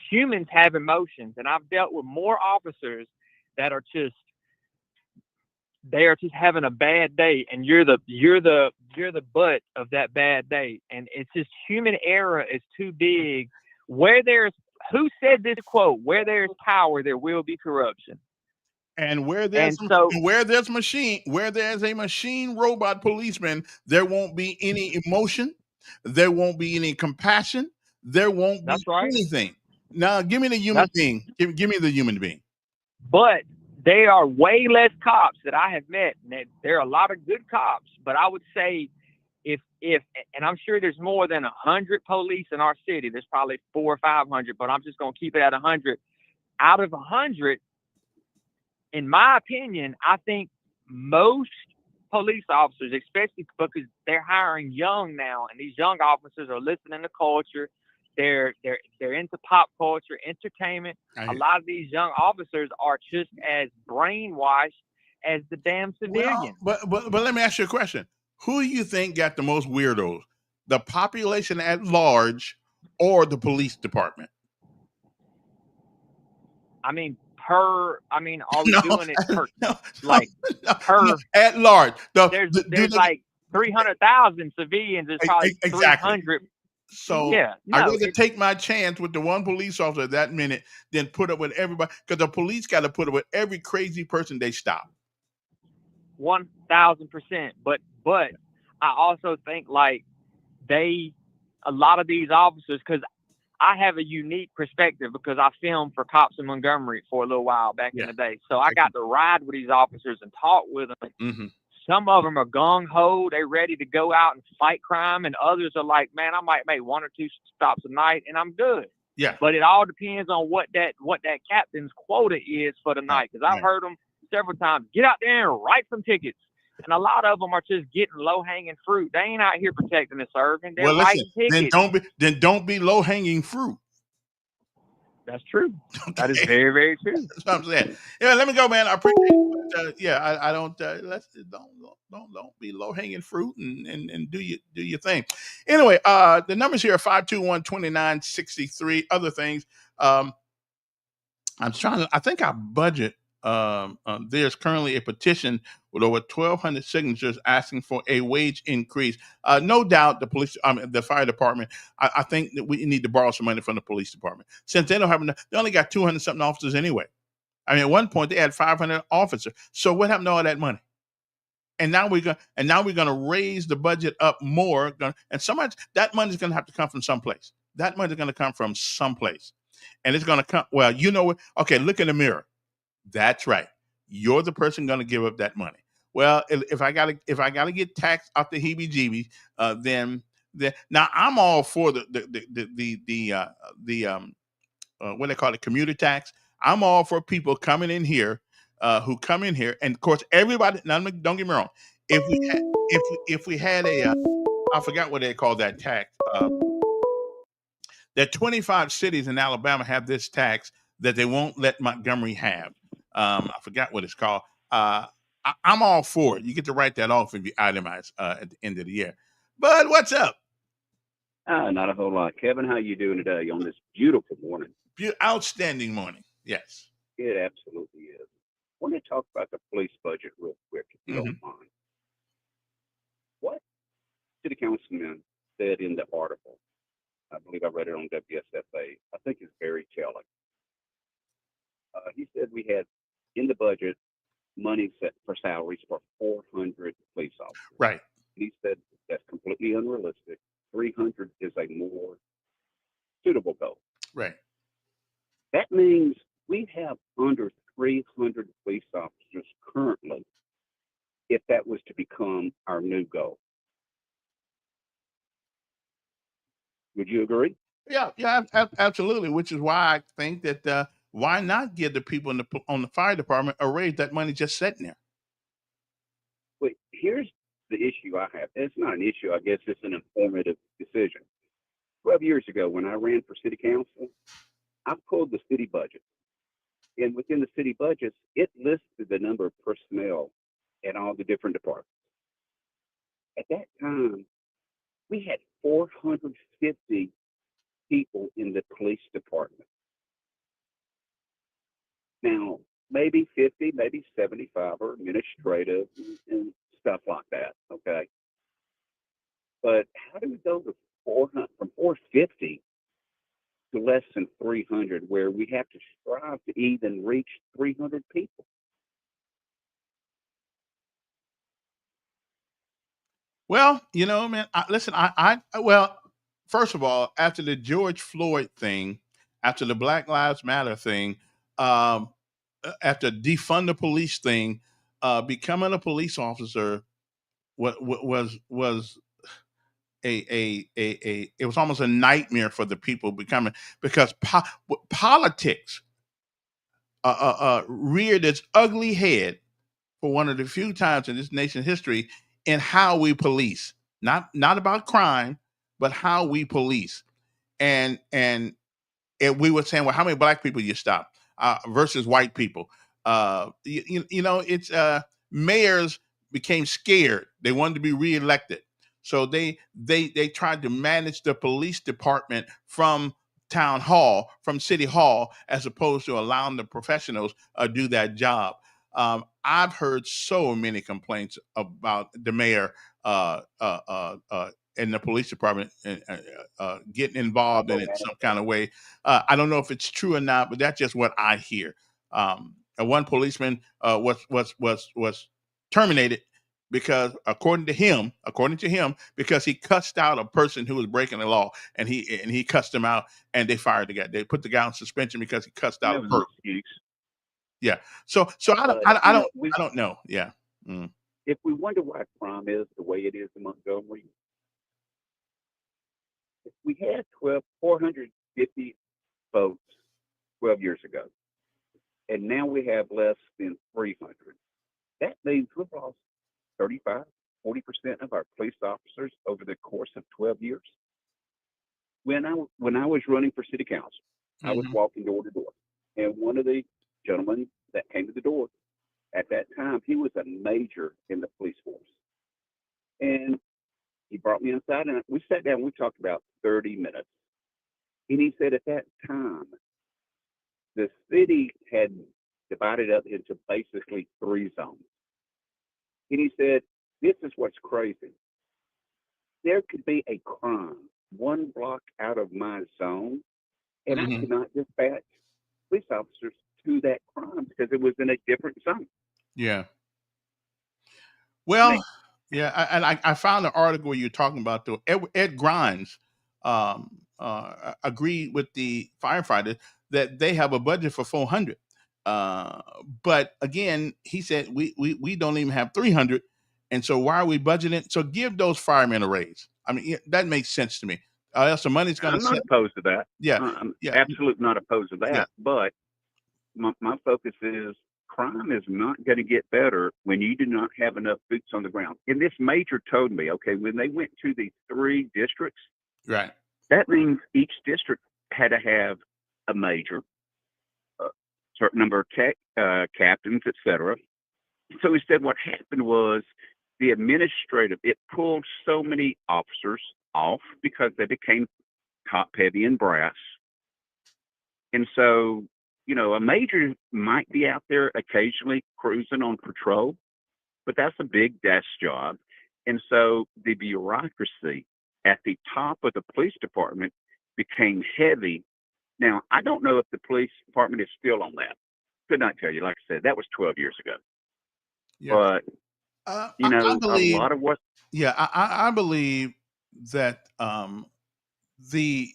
Speaker 7: humans have emotions, and I've dealt with more officers that are just having a bad day, and you're the butt of that bad day, and it's just human error is too big. Who said this quote? Where there's power, there will be corruption.
Speaker 1: And where there's a machine robot policeman, there won't be any emotion, there won't be any compassion, there won't be anything. Now, give me the human being. Give me the human being.
Speaker 7: But they are way less cops that I have met. And there are a lot of good cops, but I would say if and I'm sure there's more than 100 police in our city. There's probably 400 or 500, but I'm just going to keep it at 100. Out of 100, in my opinion, I think most police officers, especially because they're hiring young now, and these young officers are listening to culture. They're into pop culture, entertainment. A lot of these young officers are just as brainwashed as the damn civilians.
Speaker 1: Well, but let me ask you a question. Who do you think got the most weirdos? The population at large or the police department?
Speaker 7: I mean, are we
Speaker 1: No,
Speaker 7: doing it per
Speaker 1: no,
Speaker 7: per?
Speaker 1: at large.
Speaker 7: There's like 300,000 civilians. There's probably
Speaker 1: exactly.
Speaker 7: 300.
Speaker 1: So
Speaker 7: Yeah,
Speaker 1: I'd
Speaker 7: no,
Speaker 1: rather take my chance with the one police officer at that minute than put up with everybody, because the police got to put up with every crazy person they stop.
Speaker 7: 1,000%. But I also think like a lot of these officers, because I have a unique perspective because I filmed for cops in Montgomery for a little while back in the day. So I got to ride with these officers and talk with them.
Speaker 1: Mm-hmm.
Speaker 7: Some of them are gung ho; they're ready to go out and fight crime, and others are like, "Man, I might make 1 or 2 stops a night, and I'm good."
Speaker 1: Yeah.
Speaker 7: But it all depends on what that captain's quota is for the night. Because I've heard them several times, get out there and write some tickets. And a lot of them are just getting low hanging fruit. They ain't out here protecting and serving. They're writing tickets.
Speaker 1: Then don't be low hanging fruit.
Speaker 7: That's true. Okay. That is very, very true.
Speaker 1: That's what I'm saying. Yeah, let me go, man. I appreciate it. I don't. Don't be low hanging fruit and do your thing. Anyway, the numbers here are 521-2963. Other things. I'm trying to. I think our budget. There's currently a petition with over 1,200 signatures asking for a wage increase. No doubt the fire department, I think that we need to borrow some money from the police department. Since they don't have enough, they only got 200 something officers anyway. I mean, at one point they had 500 officers. So what happened to all that money? And now we're gonna raise the budget up more. And so much that money is gonna have to come from someplace. That money is gonna come from someplace. And it's gonna come, well, you know what? Okay, look in the mirror. That's right. You're the person going to give up that money. Well, if I gotta get taxed off the heebie-jeebies, then now I'm all for the what they call it, commuter tax. I'm all for people coming in here who come in here, and of course everybody. Now don't get me wrong. If we had a I forgot what they call that tax. That 25 cities in Alabama have this tax that they won't let Montgomery have. I forgot what it's called. I'm all for it. You get to write that off if you itemize at the end of the year. Bud, what's up?
Speaker 9: Not a whole lot. Kevin, how you doing today on this beautiful morning?
Speaker 1: Outstanding morning. Yes.
Speaker 9: It absolutely is. I want to talk about the police budget real quick, if you don't mind. What city councilman said in the article, I believe I read it on WSFA, I think it's very telling. He said we had in the budget money set for salaries for 400 police officers.
Speaker 1: Right.
Speaker 9: He said that's completely unrealistic. 300 is a more suitable goal.
Speaker 1: Right.
Speaker 9: That means we have under 300 police officers currently if that was to become our new goal. Would you agree?
Speaker 1: Yeah, absolutely. Which is why I think that why not give the people on the fire department a raise? That money just sitting there.
Speaker 9: But here's the issue I have. It's not an issue. I guess it's an informative decision. 12 years ago, when I ran for city council, I pulled the city budget. And within the city budgets, it listed the number of personnel in all the different departments. At that time, we had 450 people in the police department. Now, maybe 50, maybe 75 are administrative and stuff like that, okay? But how do we go to 400, from 450 to less than 300, where we have to strive to even reach 300 people?
Speaker 1: Well, man, listen, well, first of all, after the George Floyd thing, after the Black Lives Matter thing, after defund the police thing, becoming a police officer was it was almost a nightmare for the people becoming, because politics reared its ugly head for one of the few times in this nation's history in how we police. Not about crime, but how we police. And we were saying, well, how many black people you stop versus white people? It's mayors became scared. They wanted to be reelected, so they tried to manage the police department from town hall, from city hall, as opposed to allowing the professionals do that job. I've heard so many complaints about the mayor in the police department getting involved in it some kind of way. I don't know if it's true or not, but that's just what I hear. And one policeman was terminated because, according to him, because he cussed out a person who was breaking the law, and he cussed him out, and they fired the guy. They put the guy on suspension because he cussed out a person. Yeah. So I don't know. Yeah. Mm.
Speaker 9: If we wonder why crime is the way it is in Montgomery, we had 450 votes 12 years ago, and now we have less than 300. That means we've lost 35, 40% of our police officers over the course of 12 years. When I was running for city council, I was walking door to door, and one of the gentlemen that came to the door at that time, he was a major in the police force, and he brought me inside, and we sat down. We talked about 30 minutes, and he said at that time, the city had divided up into basically 3 zones. And he said, this is what's crazy. There could be a crime 1 block out of my zone, and I could not dispatch police officers to that crime because it was in a different zone.
Speaker 1: Yeah. Well, yeah, and I found an article where you're talking about, though. Ed Grimes agreed with the firefighters that they have a budget for 400. But again, he said we don't even have 300, and so why are we budgeting? So give those firemen a raise. I mean, that makes sense to me. Else the money's going to.
Speaker 9: I'm not opposed to that.
Speaker 1: Yeah,
Speaker 9: I'm absolutely not opposed to that.
Speaker 1: Yeah.
Speaker 9: But my focus is crime is not going to get better when you do not have enough boots on the ground. And this major told me, okay, when they went to the 3 districts,
Speaker 1: right,
Speaker 9: that means each district had to have a major, a certain number of captains, etc. So instead, what happened was the administrative, it pulled so many officers off because they became top heavy and brass. And so, a major might be out there occasionally cruising on patrol, but that's a big desk job. And so the bureaucracy at the top of the police department became heavy. Now, I don't know if the police department is still on that. Could not tell you. Like I said, that was 12 years ago. Yeah. But,
Speaker 1: I believe,
Speaker 9: a lot of what...
Speaker 1: Yeah, I believe that the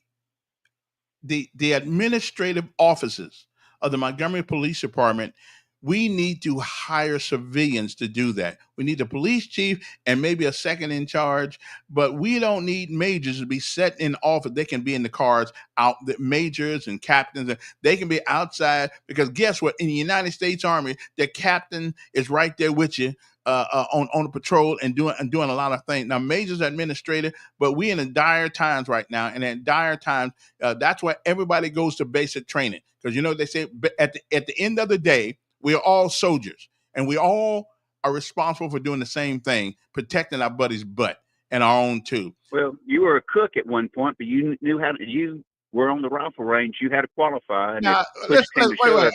Speaker 1: administrative offices of the Montgomery Police Department, we need to hire civilians to do that. We need a police chief and maybe a second in charge, but we don't need majors to be set in office. They can be in the cars out, the majors and captains, they can be outside, because guess what? In the United States Army, the captain is right there with you on the patrol and doing a lot of things. Now, majors are administrative, but we in dire times right now, and in dire times, that's why everybody goes to basic training, because they say at the end of the day, we are all soldiers, and we all are responsible for doing the same thing, protecting our buddy's butt and our own too.
Speaker 9: Well, you were a cook at one point, but you knew how to. You were on the rifle range. You had to qualify. And
Speaker 1: now,
Speaker 9: wait,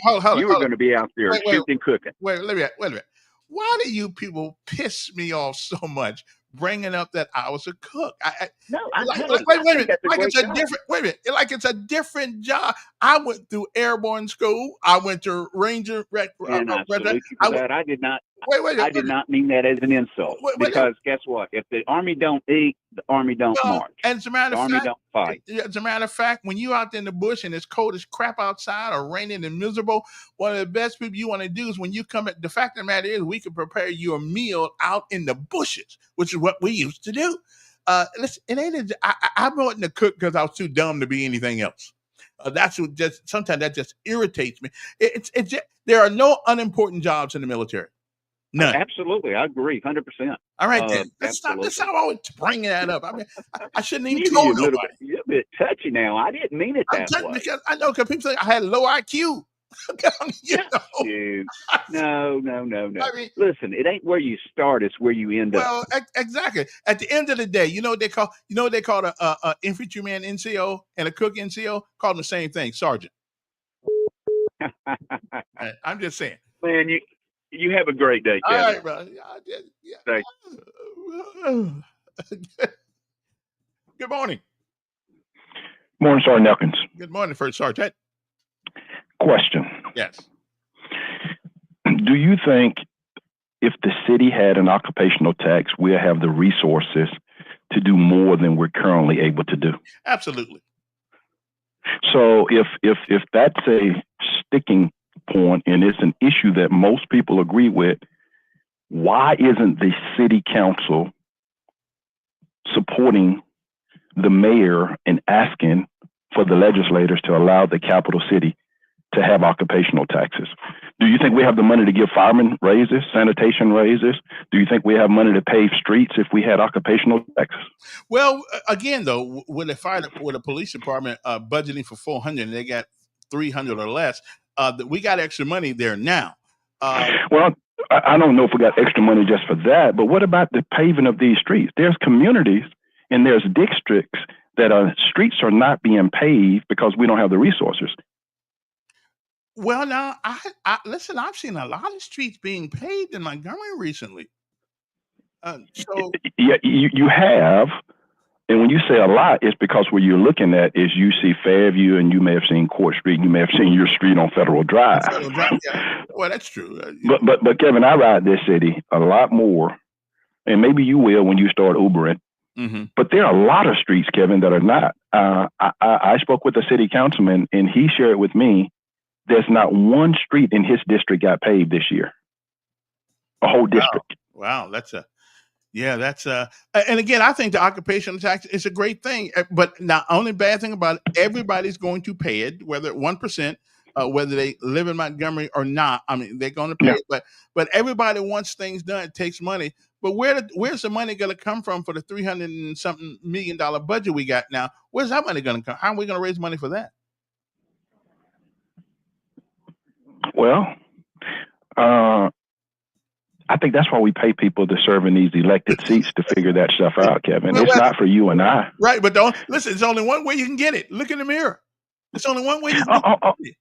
Speaker 1: hold
Speaker 9: you were going to be out there shooting and cooking.
Speaker 1: Wait a minute. Why do you people piss me off so much bringing up that I was a cook? Wait a minute. Like it's a different job. I went through airborne school. I went to Ranger.
Speaker 9: And I salute you for that. I did not. I did not mean that as an insult. Because guess what? If the Army don't eat, the Army don't march.
Speaker 1: And as a matter of fact,
Speaker 9: the Army don't fight.
Speaker 1: As a matter of fact, when you out there in the bush and it's cold as crap outside or raining and miserable, one of the best people you want to do is when you come at, the fact of the matter is we can prepare you a meal out in the bushes, which is what we used to do. Listen, I wasn't a cook because I was too dumb to be anything else. That's what just sometimes that just irritates me. There are no unimportant jobs in the military. None.
Speaker 9: Absolutely, I agree, 100%.
Speaker 1: All right, then. Let's stop always bringing that up. I mean, I shouldn't even
Speaker 9: You're
Speaker 1: told
Speaker 9: a little
Speaker 1: nobody.
Speaker 9: bit, you're a bit touchy now. I didn't mean it
Speaker 1: I'm
Speaker 9: that
Speaker 1: telling
Speaker 9: way.
Speaker 1: because I know because people say I had low IQ. You know?
Speaker 9: Dude, no.
Speaker 1: I mean,
Speaker 9: Listen, it ain't where you start; it's where you end up.
Speaker 1: well, exactly. At the end of the day, you know what they call a infantryman NCO and a cook NCO? Call them the same thing, sergeant. I'm just saying.
Speaker 9: Man, you have a great day, Kevin.
Speaker 1: All right, brother.
Speaker 9: Thank
Speaker 1: Good morning.
Speaker 10: Morning, Sergeant Elkins.
Speaker 1: Good morning, First Sergeant.
Speaker 10: Question.
Speaker 1: Yes.
Speaker 10: Do you think if the city had an occupational tax, we'll have the resources to do more than we're currently able to do?
Speaker 1: Absolutely.
Speaker 10: So if that's a sticking point and it's an issue that most people agree with, why isn't the city council supporting the mayor and asking for the legislators to allow the capital city to have occupational taxes? Do you think we have the money to give firemen raises, sanitation raises? Do you think we have money to pave streets if we had occupational taxes?
Speaker 1: Well, again, though, with a police department budgeting for 400 and they got 300 or less, we got extra money there now.
Speaker 10: Well, I don't know if we got extra money just for that, but what about the paving of these streets? There's communities and there's districts that streets are not being paved because we don't have the resources.
Speaker 1: Well, now, listen, I've seen a lot of streets being paved in Montgomery recently. So
Speaker 10: yeah, you have. And when you say a lot, it's because what you're looking at is you see Fairview and you may have seen Court Street and you may have seen your street on Federal Drive.
Speaker 1: Yeah. Well, that's true.
Speaker 10: But Kevin, I ride this city a lot more, and maybe you will when you start Ubering.
Speaker 1: Mm-hmm.
Speaker 10: But there are a lot of streets, Kevin, that are not. I spoke with a city councilman, and he shared with me there's not one street in his district got paved this year. A whole district.
Speaker 1: Wow, that's and again, I think the occupational tax is a great thing. But the only bad thing about it, everybody's going to pay it, whether 1%, whether they live in Montgomery or not. I mean, they're going to pay it. But everybody wants things done. It takes money. But where's the money going to come from for the $300 and something million budget we got now? Where's that money going to come? How are we going to raise money for that?
Speaker 10: Well, I think that's why we pay people to serve in these elected seats to figure that stuff out, Kevin. It's not for you and I.
Speaker 1: Right, but listen, it's only one way you can get it. Look in the mirror. It's only one way you can get it.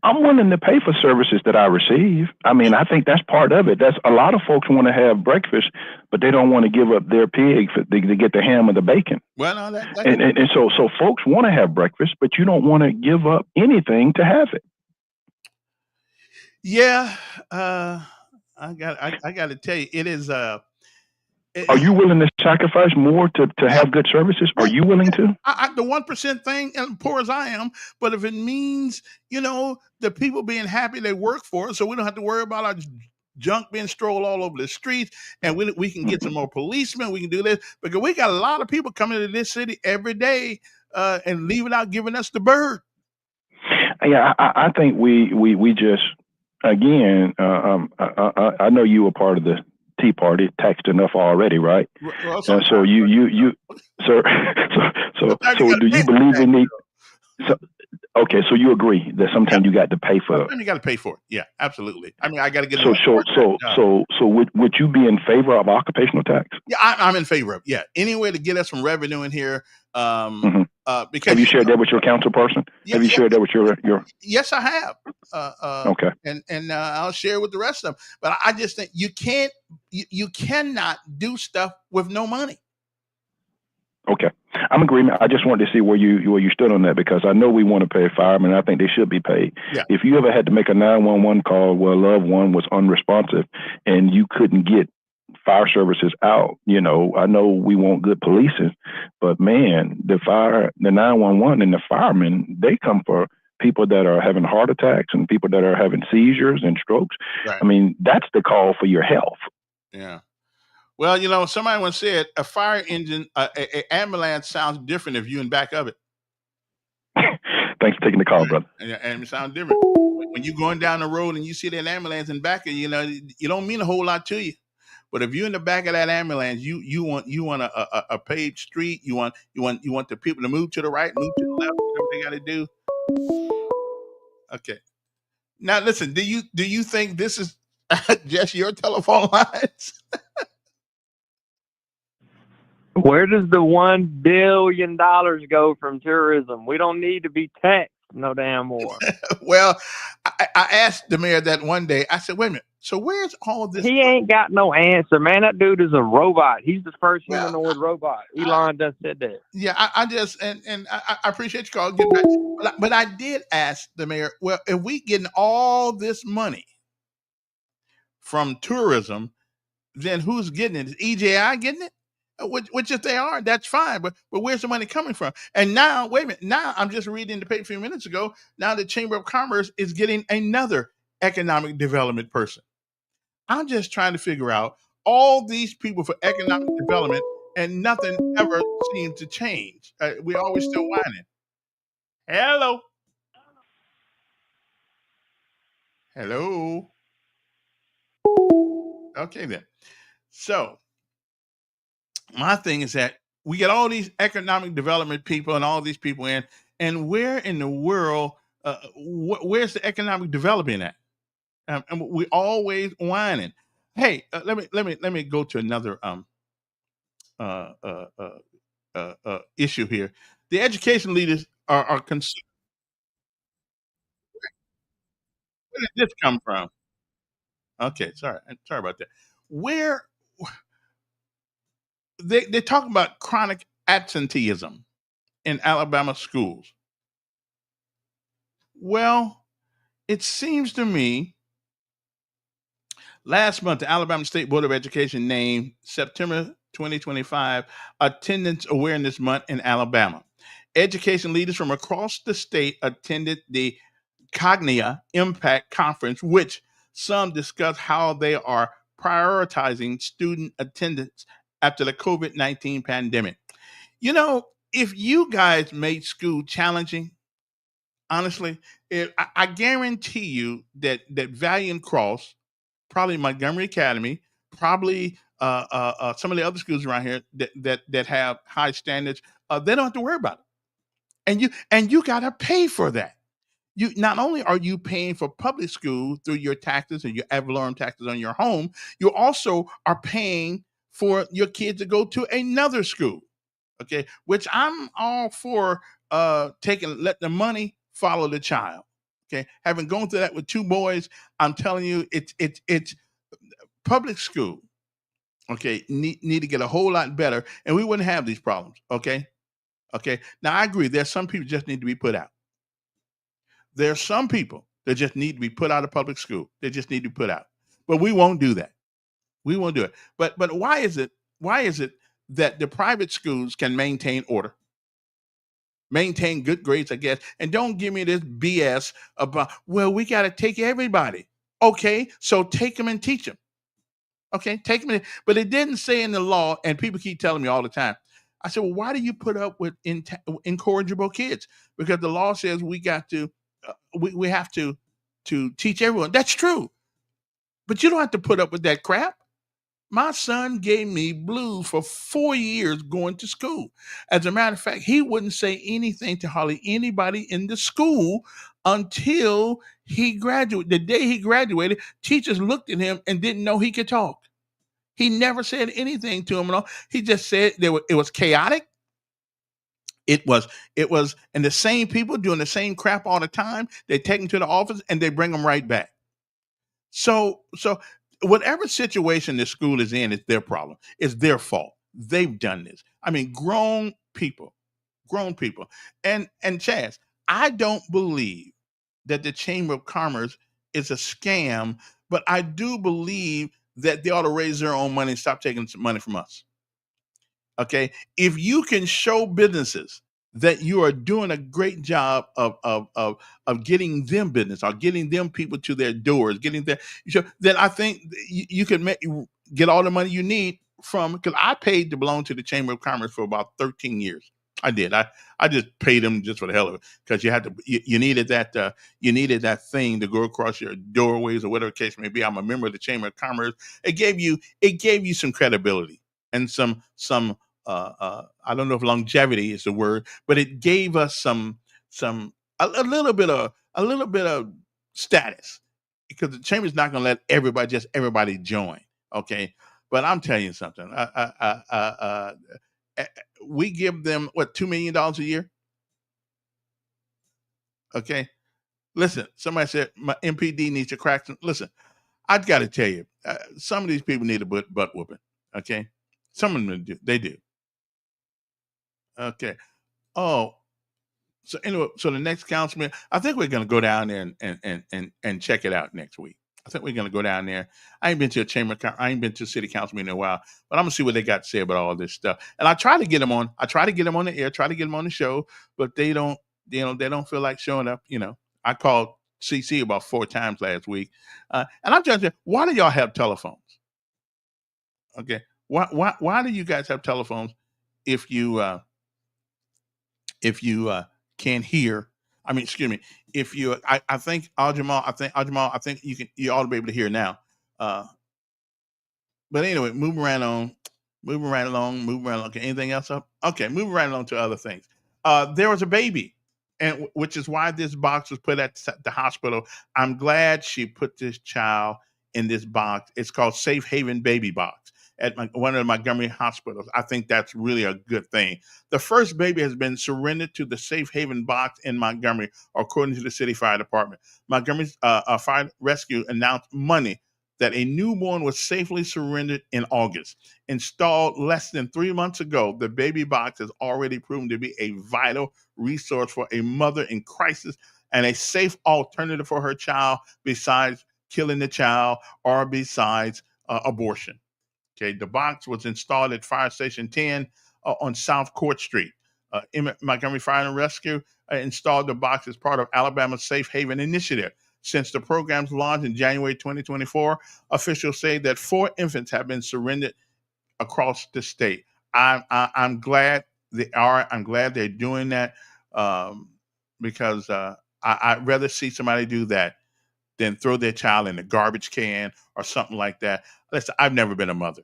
Speaker 10: I'm willing to pay for services that I receive. I mean, I think that's part of it. That's a lot of folks want to have breakfast, but they don't want to give up their pig to get the ham or the bacon.
Speaker 1: Well, no,
Speaker 10: and so folks want to have breakfast, but you don't want to give up anything to have it.
Speaker 1: Yeah, I got to tell you, it is. Are
Speaker 10: you willing to sacrifice more to have good services? Are you willing to?
Speaker 1: The 1% thing, and poor as I am, but if it means, the people being happy they work for us, so we don't have to worry about our junk being strolled all over the streets, and we can get some more policemen, we can do this, because we got a lot of people coming to this city every day and leaving out giving us the bird.
Speaker 10: Yeah, I think we just, again, I know you were part of the Tea Party, taxed enough already, right?
Speaker 1: Well,
Speaker 10: so do you believe we need? Okay, so you agree that sometimes you got to pay for it.
Speaker 1: You got to pay for it. Yeah, absolutely. I mean, I got to get.
Speaker 10: So would you be in favor of occupational tax?
Speaker 1: Yeah, I'm in favor of. Yeah, any way to get us some revenue in here. Because
Speaker 10: have you shared that with your council person? Have you shared that with your?
Speaker 1: Yes, I have.
Speaker 10: Okay.
Speaker 1: And I'll share with the rest of them. But I just think you cannot do stuff with no money.
Speaker 10: Okay, I'm in agreement. I just wanted to see where you stood on that, because I know we want to pay firemen. I think they should be paid.
Speaker 1: Yeah.
Speaker 10: If you ever had to make a 911 call where a loved one was unresponsive and you couldn't get fire services out, I know we want good policing, but man, the 911 and the firemen, they come for people that are having heart attacks and people that are having seizures and strokes.
Speaker 1: Right.
Speaker 10: I mean, that's the call for your health.
Speaker 1: Yeah. Well, somebody once said a fire engine, a ambulance sounds different if you're in back of it.
Speaker 10: Thanks for taking the call, brother.
Speaker 1: And it sounds different. When you're going down the road and you see that ambulance in back of you, you don't mean a whole lot to you. But if you're in the back of that ambulance, you want a paved street. You want the people to move to the right, move to the left, whatever they got to do. Okay. Now listen, do you think this is just your telephone lines?
Speaker 7: Where does the $1 billion go from tourism? We don't need to be taxed no damn more.
Speaker 1: Well, I asked the mayor that one day. I said, wait a minute. So where's all this?
Speaker 7: He ain't got no answer, man. That dude is a robot. He's the first humanoid robot. Elon just said that.
Speaker 1: Yeah, I just and I appreciate your call. Get back. But I did ask the mayor, well, if we getting all this money from tourism, then who's getting it? Is EJI getting it? Which if they are, that's fine. But where's the money coming from? And now, wait a minute. Now I'm just reading the paper a few minutes ago. Now the Chamber of Commerce is getting another economic development person. I'm just trying to figure out all these people for economic development, and nothing ever seems to change. We always still whining. Hello. Hello. Okay then. So my thing is that we get all these economic development people and all these people in, and where in the world, where's the economic development at? And we always whining. Hey, let me go to another issue here. The education leaders are concerned. Where did this come from? Okay, sorry about that. Where they talk about chronic absenteeism in Alabama schools. Well, it seems to me last month the Alabama State Board of Education named September 2025 Attendance Awareness Month in Alabama. Education leaders from across the state attended the Cognia Impact Conference, which some discuss how they are prioritizing student attendance after the COVID-19 pandemic. If you guys made school challenging, honestly, I guarantee you that Valiant Cross, probably Montgomery Academy, probably some of the other schools around here that have high standards, they don't have to worry about it. And you got to pay for that. You not only are you paying for public school through your taxes and your ad valorem taxes on your home, you also are paying for your kids to go to another school. Okay, which I'm all for let the money follow the child. Okay, having gone through that with two boys, I'm telling you, it's public school. Okay, need to get a whole lot better, and we wouldn't have these problems. Okay. Now I agree. There's some people just need to be put out. There's some people that just need to be put out of public school. They just need to be put out. But we won't do that. We won't do it. But why is it that the private schools can maintain order, maintain good grades, I guess, and don't give me this BS about, well, we got to take everybody. Okay, so take them and teach them. Okay, take them. But it didn't say in the law, and people keep telling me all the time. I said, well, why do you put up with incorrigible kids? Because the law says we got to, we have to teach everyone. That's true. But you don't have to put up with that crap. My son gave me blues for 4 years going to school. As a matter of fact, he wouldn't say anything to hardly anybody in the school until he graduated. The day he graduated, teachers looked at him and didn't know he could talk. He never said anything to him at all. He just said it was chaotic. It was, and the same people doing the same crap all the time. They take them to the office and they bring them right back. So whatever situation the school is in, it's their problem. It's their fault. They've done this. I mean, grown people. And Chaz, I don't believe that the Chamber of Commerce is a scam, but I do believe that they ought to raise their own money and stop taking some money from us. Okay. If you can show businesses that you are doing a great job of getting them business or getting them people to their doors, then I think you can get all the money you need from, because I paid to belong to the Chamber of Commerce for about 13 years. I did. I just paid them just for the hell of it, because you needed that thing to go across your doorways or whatever the case may be. I'm a member of the Chamber of Commerce. It gave you some credibility and some I don't know if longevity is the word, but it gave us a little bit of status, because the chamber is not going to let everybody join. Okay, but I'm telling you something. We give them what, $2 million a year. Okay, listen. Somebody said my MPD needs to crack some. Listen, I've got to tell you, some of these people need a butt whooping. Okay, some of them do. They do. Okay. Oh, so anyway, so the next councilman, I think we're going to go down there and check it out next week. I think we're going to go down there. I ain't been to I ain't been to a city council meeting in a while, but I'm gonna see what they got to say about all this stuff. And I try to get them on. I try to get them on the air. Try to get them on the show, but they don't. They don't feel like showing up. I called CC about 4 times last week, and I'm just saying, why do y'all have telephones? Okay, why do you guys have telephones if you can't hear? I mean, excuse me. If you, I think Aljamal, I think you ought to be able to hear now. But anyway, moving right along. Okay, anything else up? Okay, moving right along to other things. There was a baby, and which is why this box was put at the hospital. I'm glad she put this child in this box. It's called Safe Haven Baby Box at one of the Montgomery hospitals. I think that's really a good thing. The first baby has been surrendered to the Safe Haven box in Montgomery, according to the city fire department. Montgomery's fire rescue announced Monday that a newborn was safely surrendered in August. Installed less than 3 months ago, the baby box has already proven to be a vital resource for a mother in crisis and a safe alternative for her child besides killing the child or besides abortion. Okay, the box was installed at Fire Station 10 on South Court Street. Montgomery Fire and Rescue installed the box as part of Alabama's Safe Haven initiative. Since the program's launch in January 2024, officials say that 4 infants have been surrendered across the state. I'm glad they are. I'm glad they're doing that, because I'd rather see somebody do that than throw their child in a garbage can or something like that. Listen, I've never been a mother.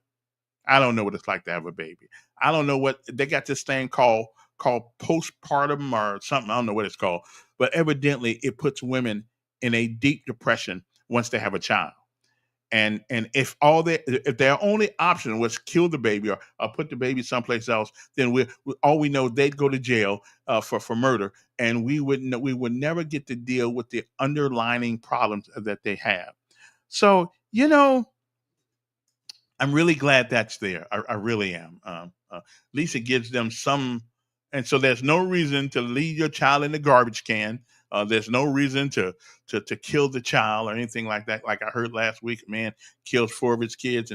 Speaker 1: I don't know what it's like to have a baby. I don't know what they got this thing called postpartum or something. I don't know what it's called, but evidently it puts women in a deep depression once they have a child. And if their only option was kill the baby or put the baby someplace else, then all we know, they'd go to jail for murder, and we would never get to deal with the underlying problems that they have. So I'm really glad that's there. I really am. At least it gives them some, and so there's no reason to leave your child in the garbage can. There's no reason to kill the child or anything like that. Like I heard last week, a man kills 4 of his kids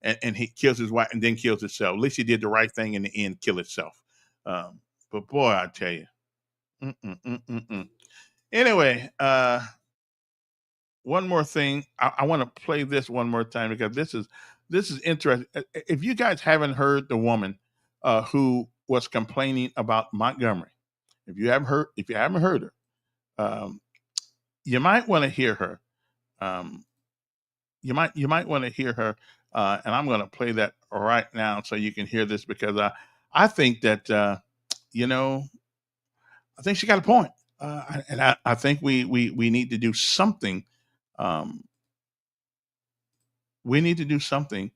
Speaker 1: and he kills his wife and then kills himself. At least he did the right thing in the end, kill himself. But boy, I tell you. Anyway, one more thing. I want to play this one more time because this is interesting. If you guys haven't heard the woman who was complaining about Montgomery, if you haven't heard her, you might want to hear her. You might want to hear her, and I'm going to play that right now so you can hear this, because I think that I think she got a point, and I think we need to do something. We need to do something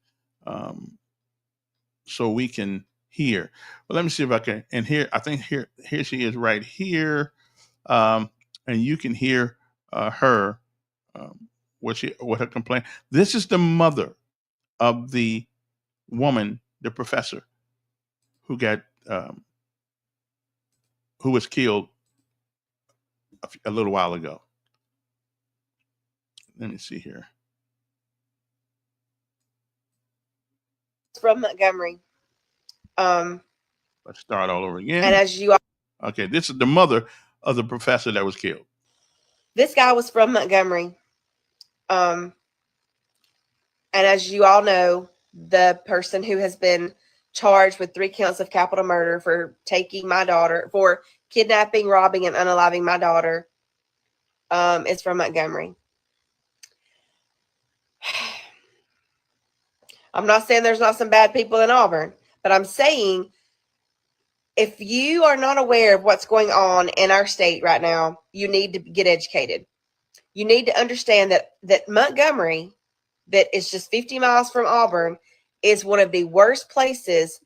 Speaker 1: so we can hear. But let me see if I can. And here, I think here she is right here, and you can hear her. What her complaint. This is the mother of the woman, the professor, who got who was killed a little while ago. Let me see here.
Speaker 11: From Montgomery.
Speaker 1: Let's start all over again.
Speaker 11: And as you
Speaker 1: okay, this is the mother of the professor that was killed.
Speaker 11: This guy was from Montgomery. And as you all know, the person who has been charged with 3 counts of capital murder for taking my daughter, for kidnapping, robbing, and unaliving my daughter, is from Montgomery. I'm not saying there's not some bad people in Auburn, but I'm saying if you are not aware of what's going on in our state right now, you need to get educated. You need to understand that Montgomery, that is just 50 miles from Auburn, is one of the worst places,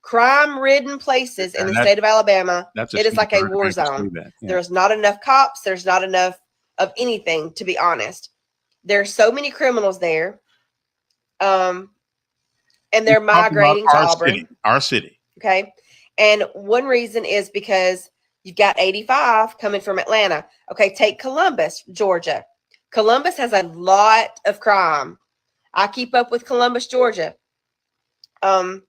Speaker 11: crime-ridden places in the state of Alabama. It is like a war zone. Yeah. There's not enough cops. There's not enough of anything, to be honest. There's so many criminals there. And they're migrating to Auburn.
Speaker 1: Our city.
Speaker 11: Okay. And one reason is because you've got 85 coming from Atlanta. Okay, take Columbus, Georgia. Columbus has a lot of crime. I keep up with Columbus, Georgia. It's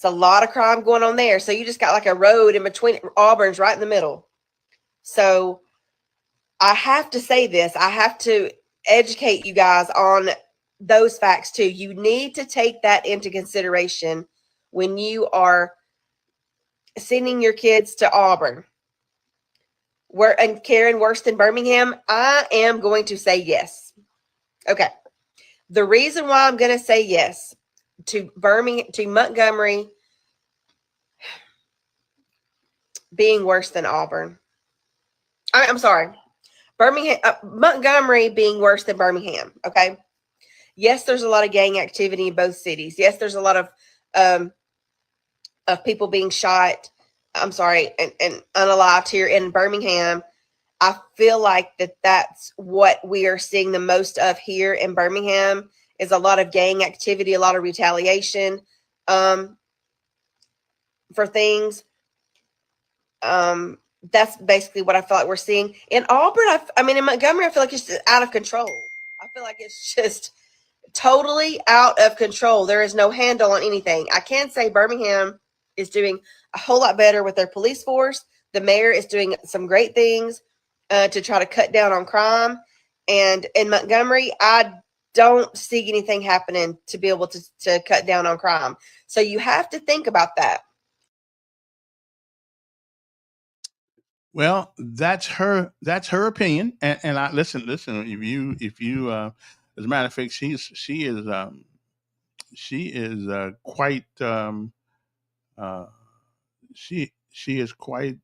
Speaker 11: a lot of crime going on there. So you just got like a road in between. Auburn's right in the middle. So I have to say this. I have to educate you guys on those facts too. You need to take that into consideration when you are sending your kids to Auburn. And Karen, worse than Birmingham? I am going to say yes. Okay. The reason why I'm going to say yes to Montgomery being worse than Auburn. I'm sorry. Montgomery being worse than Birmingham. Okay. Yes, there's a lot of gang activity in both cities. Yes, there's a lot of people being shot. I'm sorry, and unalived here in Birmingham. I feel like that's what we are seeing the most of here in Birmingham is a lot of gang activity, a lot of retaliation for things. That's basically what I feel like we're seeing. In Auburn, in Montgomery, I feel like it's just out of control. I feel like it's just totally out of control. There is no handle on anything. I can say Birmingham is doing a whole lot better with their police force. The mayor is doing some great things to try to cut down on crime. And in Montgomery, I don't see anything happening to be able to cut down on crime. So you have to think about that.
Speaker 1: Well, that's her opinion. And I listen, if you as a matter of fact, she is quite she is quite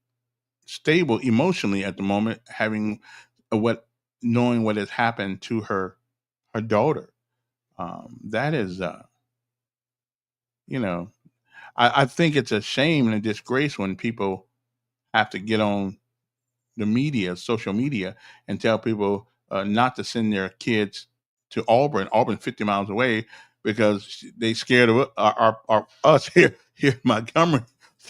Speaker 1: stable emotionally at the moment, having knowing what has happened to her daughter. That is, I think it's a shame and a disgrace when people have to get on the media, social media, and tell people not to send their kids to Auburn 50 miles away, because they scared of us here in Montgomery.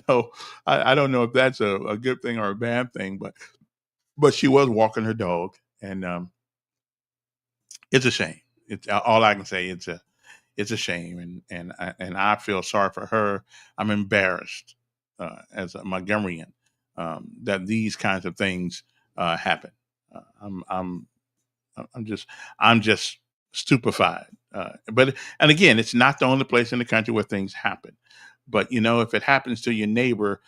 Speaker 1: So I don't know if that's a good thing or a bad thing, but she was walking her dog, and it's a shame. It's all I can say. It's a shame, and I feel sorry for her. I'm embarrassed as a Montgomeryan that these kinds of things happen. I'm just stupefied. And again, it's not the only place in the country where things happen. But if it happens to your neighbor,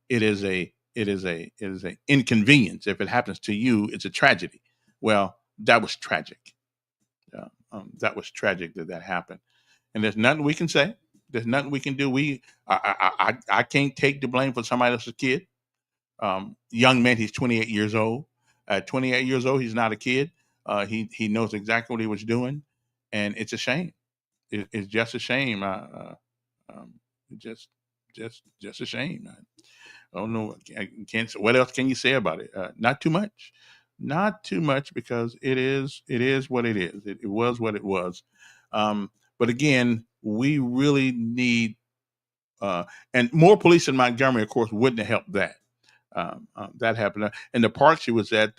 Speaker 1: it is a inconvenience. If it happens to you, it's a tragedy. Well, that was tragic. That was tragic that happened. And there's nothing we can say. There's nothing we can do. I can't take the blame for somebody else's kid. Young man, he's 28 years old. At 28 years old, he's not a kid. He knows exactly what he was doing, and it's a shame. It's just a shame. Just a shame. I don't know. I can't. What else can you say about it? Not too much. Not too much, because it is what it is. It was what it was. But again, we really need and more police in Montgomery, of course, wouldn't have helped that. That happened. And the park she was at,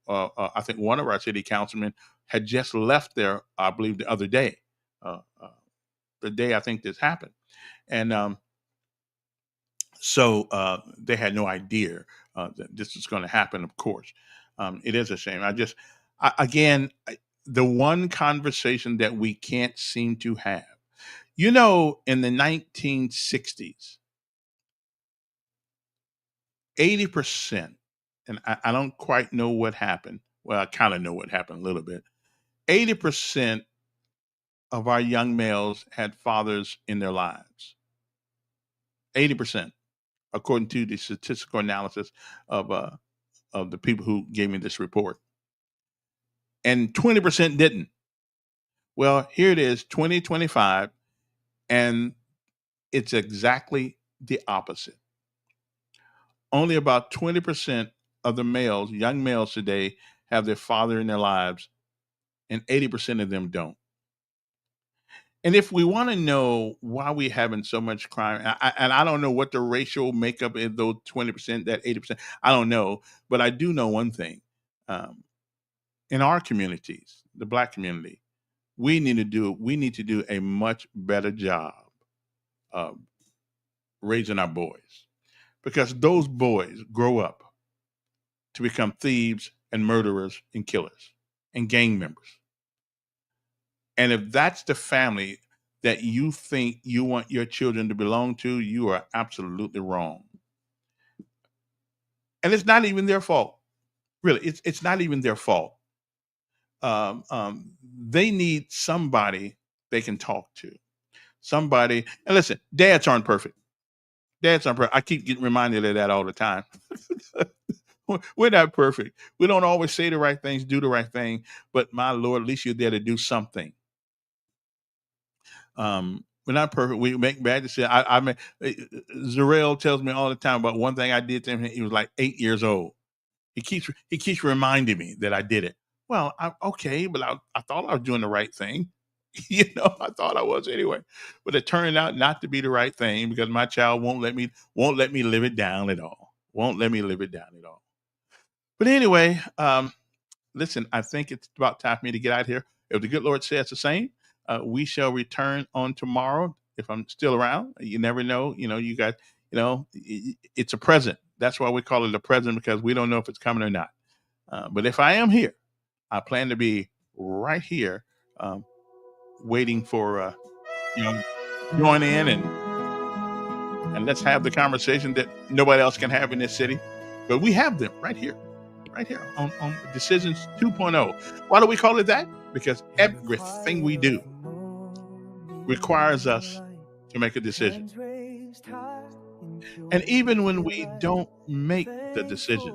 Speaker 1: I think one of our city councilmen had just left there, I believe, the other day, the day I think this happened. And so they had no idea that this was going to happen, of course. It is a shame. Again, the one conversation that we can't seem to have, You know, in the 1960s, 80%, and I don't quite know what happened. Well, I kind of know what happened a little bit. 80% of our young males had fathers in their lives. 80%, according to the statistical analysis of the people who gave me this report. And 20% didn't. Well, here it is, 2025, and it's exactly the opposite. Only about 20% of the males, young males today, have their father in their lives, and 80% of them don't. And if we want to know why we're having so much crime, and I don't know what the racial makeup is, those 20%, that 80%, I don't know, but I do know one thing. In our communities, the Black community, we need to do a much better job of raising our boys, because those boys grow up to become thieves and murderers and killers and gang members. And if that's the family that you think you want your children to belong to, you are absolutely wrong. And it's not even their fault. Really, it's not even their fault. They need somebody they can talk to. Somebody, and listen, dads aren't perfect. Dads aren't perfect. I keep getting reminded of that all the time. We're not perfect. We don't always say the right things, do the right thing, but my Lord, at least you're there to do something. We're not perfect. We make bad decisions. I mean, Zarel tells me all the time about one thing I did to him. He was like 8 years old. He keeps reminding me that I did it. Well, okay, but I thought I was doing the right thing. I thought I was anyway. But it turned out not to be the right thing, because my child won't let me live it down at all. Won't let me live it down at all. But anyway, listen, I think it's about time for me to get out here. If the good Lord says the same, we shall return on tomorrow if I'm still around. You never know. You guys, it's a present. That's why we call it a present, because we don't know if it's coming or not. But if I am here, I plan to be right here, waiting for join in and let's have the conversation that nobody else can have in this city. But we have them right here on Decisions 2.0. Why do we call it that? Because everything we do requires us to make a decision. And even when we don't make the decision,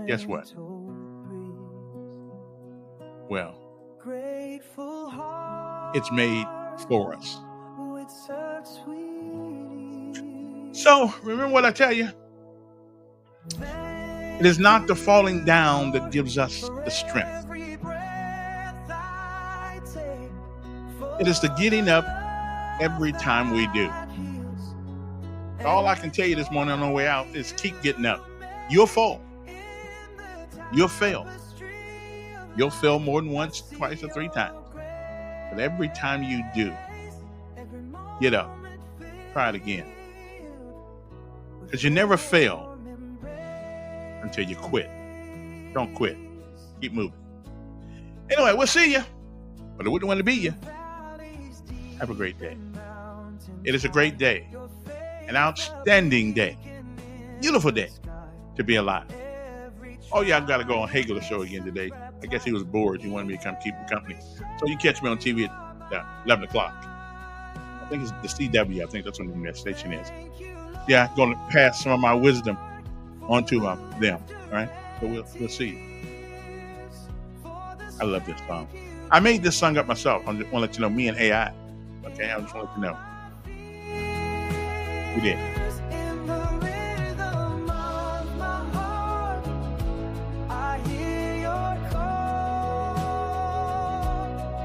Speaker 1: guess what? Well, it's made for us. So remember what I tell you. It is not the falling down that gives us the strength. It is the getting up every time we do. All I can tell you this morning on the way out is keep getting up. You'll fall. You'll fail. You'll fail more than once, twice, or three times. But every time you do, get up. Try it again. Because you never fail until you quit. Don't quit. Keep moving. Anyway, we'll see you. But I wouldn't want to be you. Have a great day. It is a great day. An outstanding day. Beautiful day to be alive. Oh yeah, I've got to go on Hagel's show again today. I guess he was bored. He wanted me to come keep him company. So you catch me on TV at 11 o'clock. I think it's the CW. I think that's what the station is. Yeah, I'm going to pass some of my wisdom onto them. All right? So we'll see. I love this song. I made this song up myself. I just want to let you know, me and AI. Okay, I just want to let you know. We did.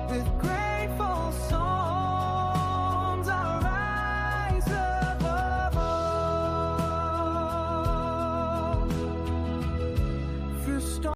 Speaker 5: With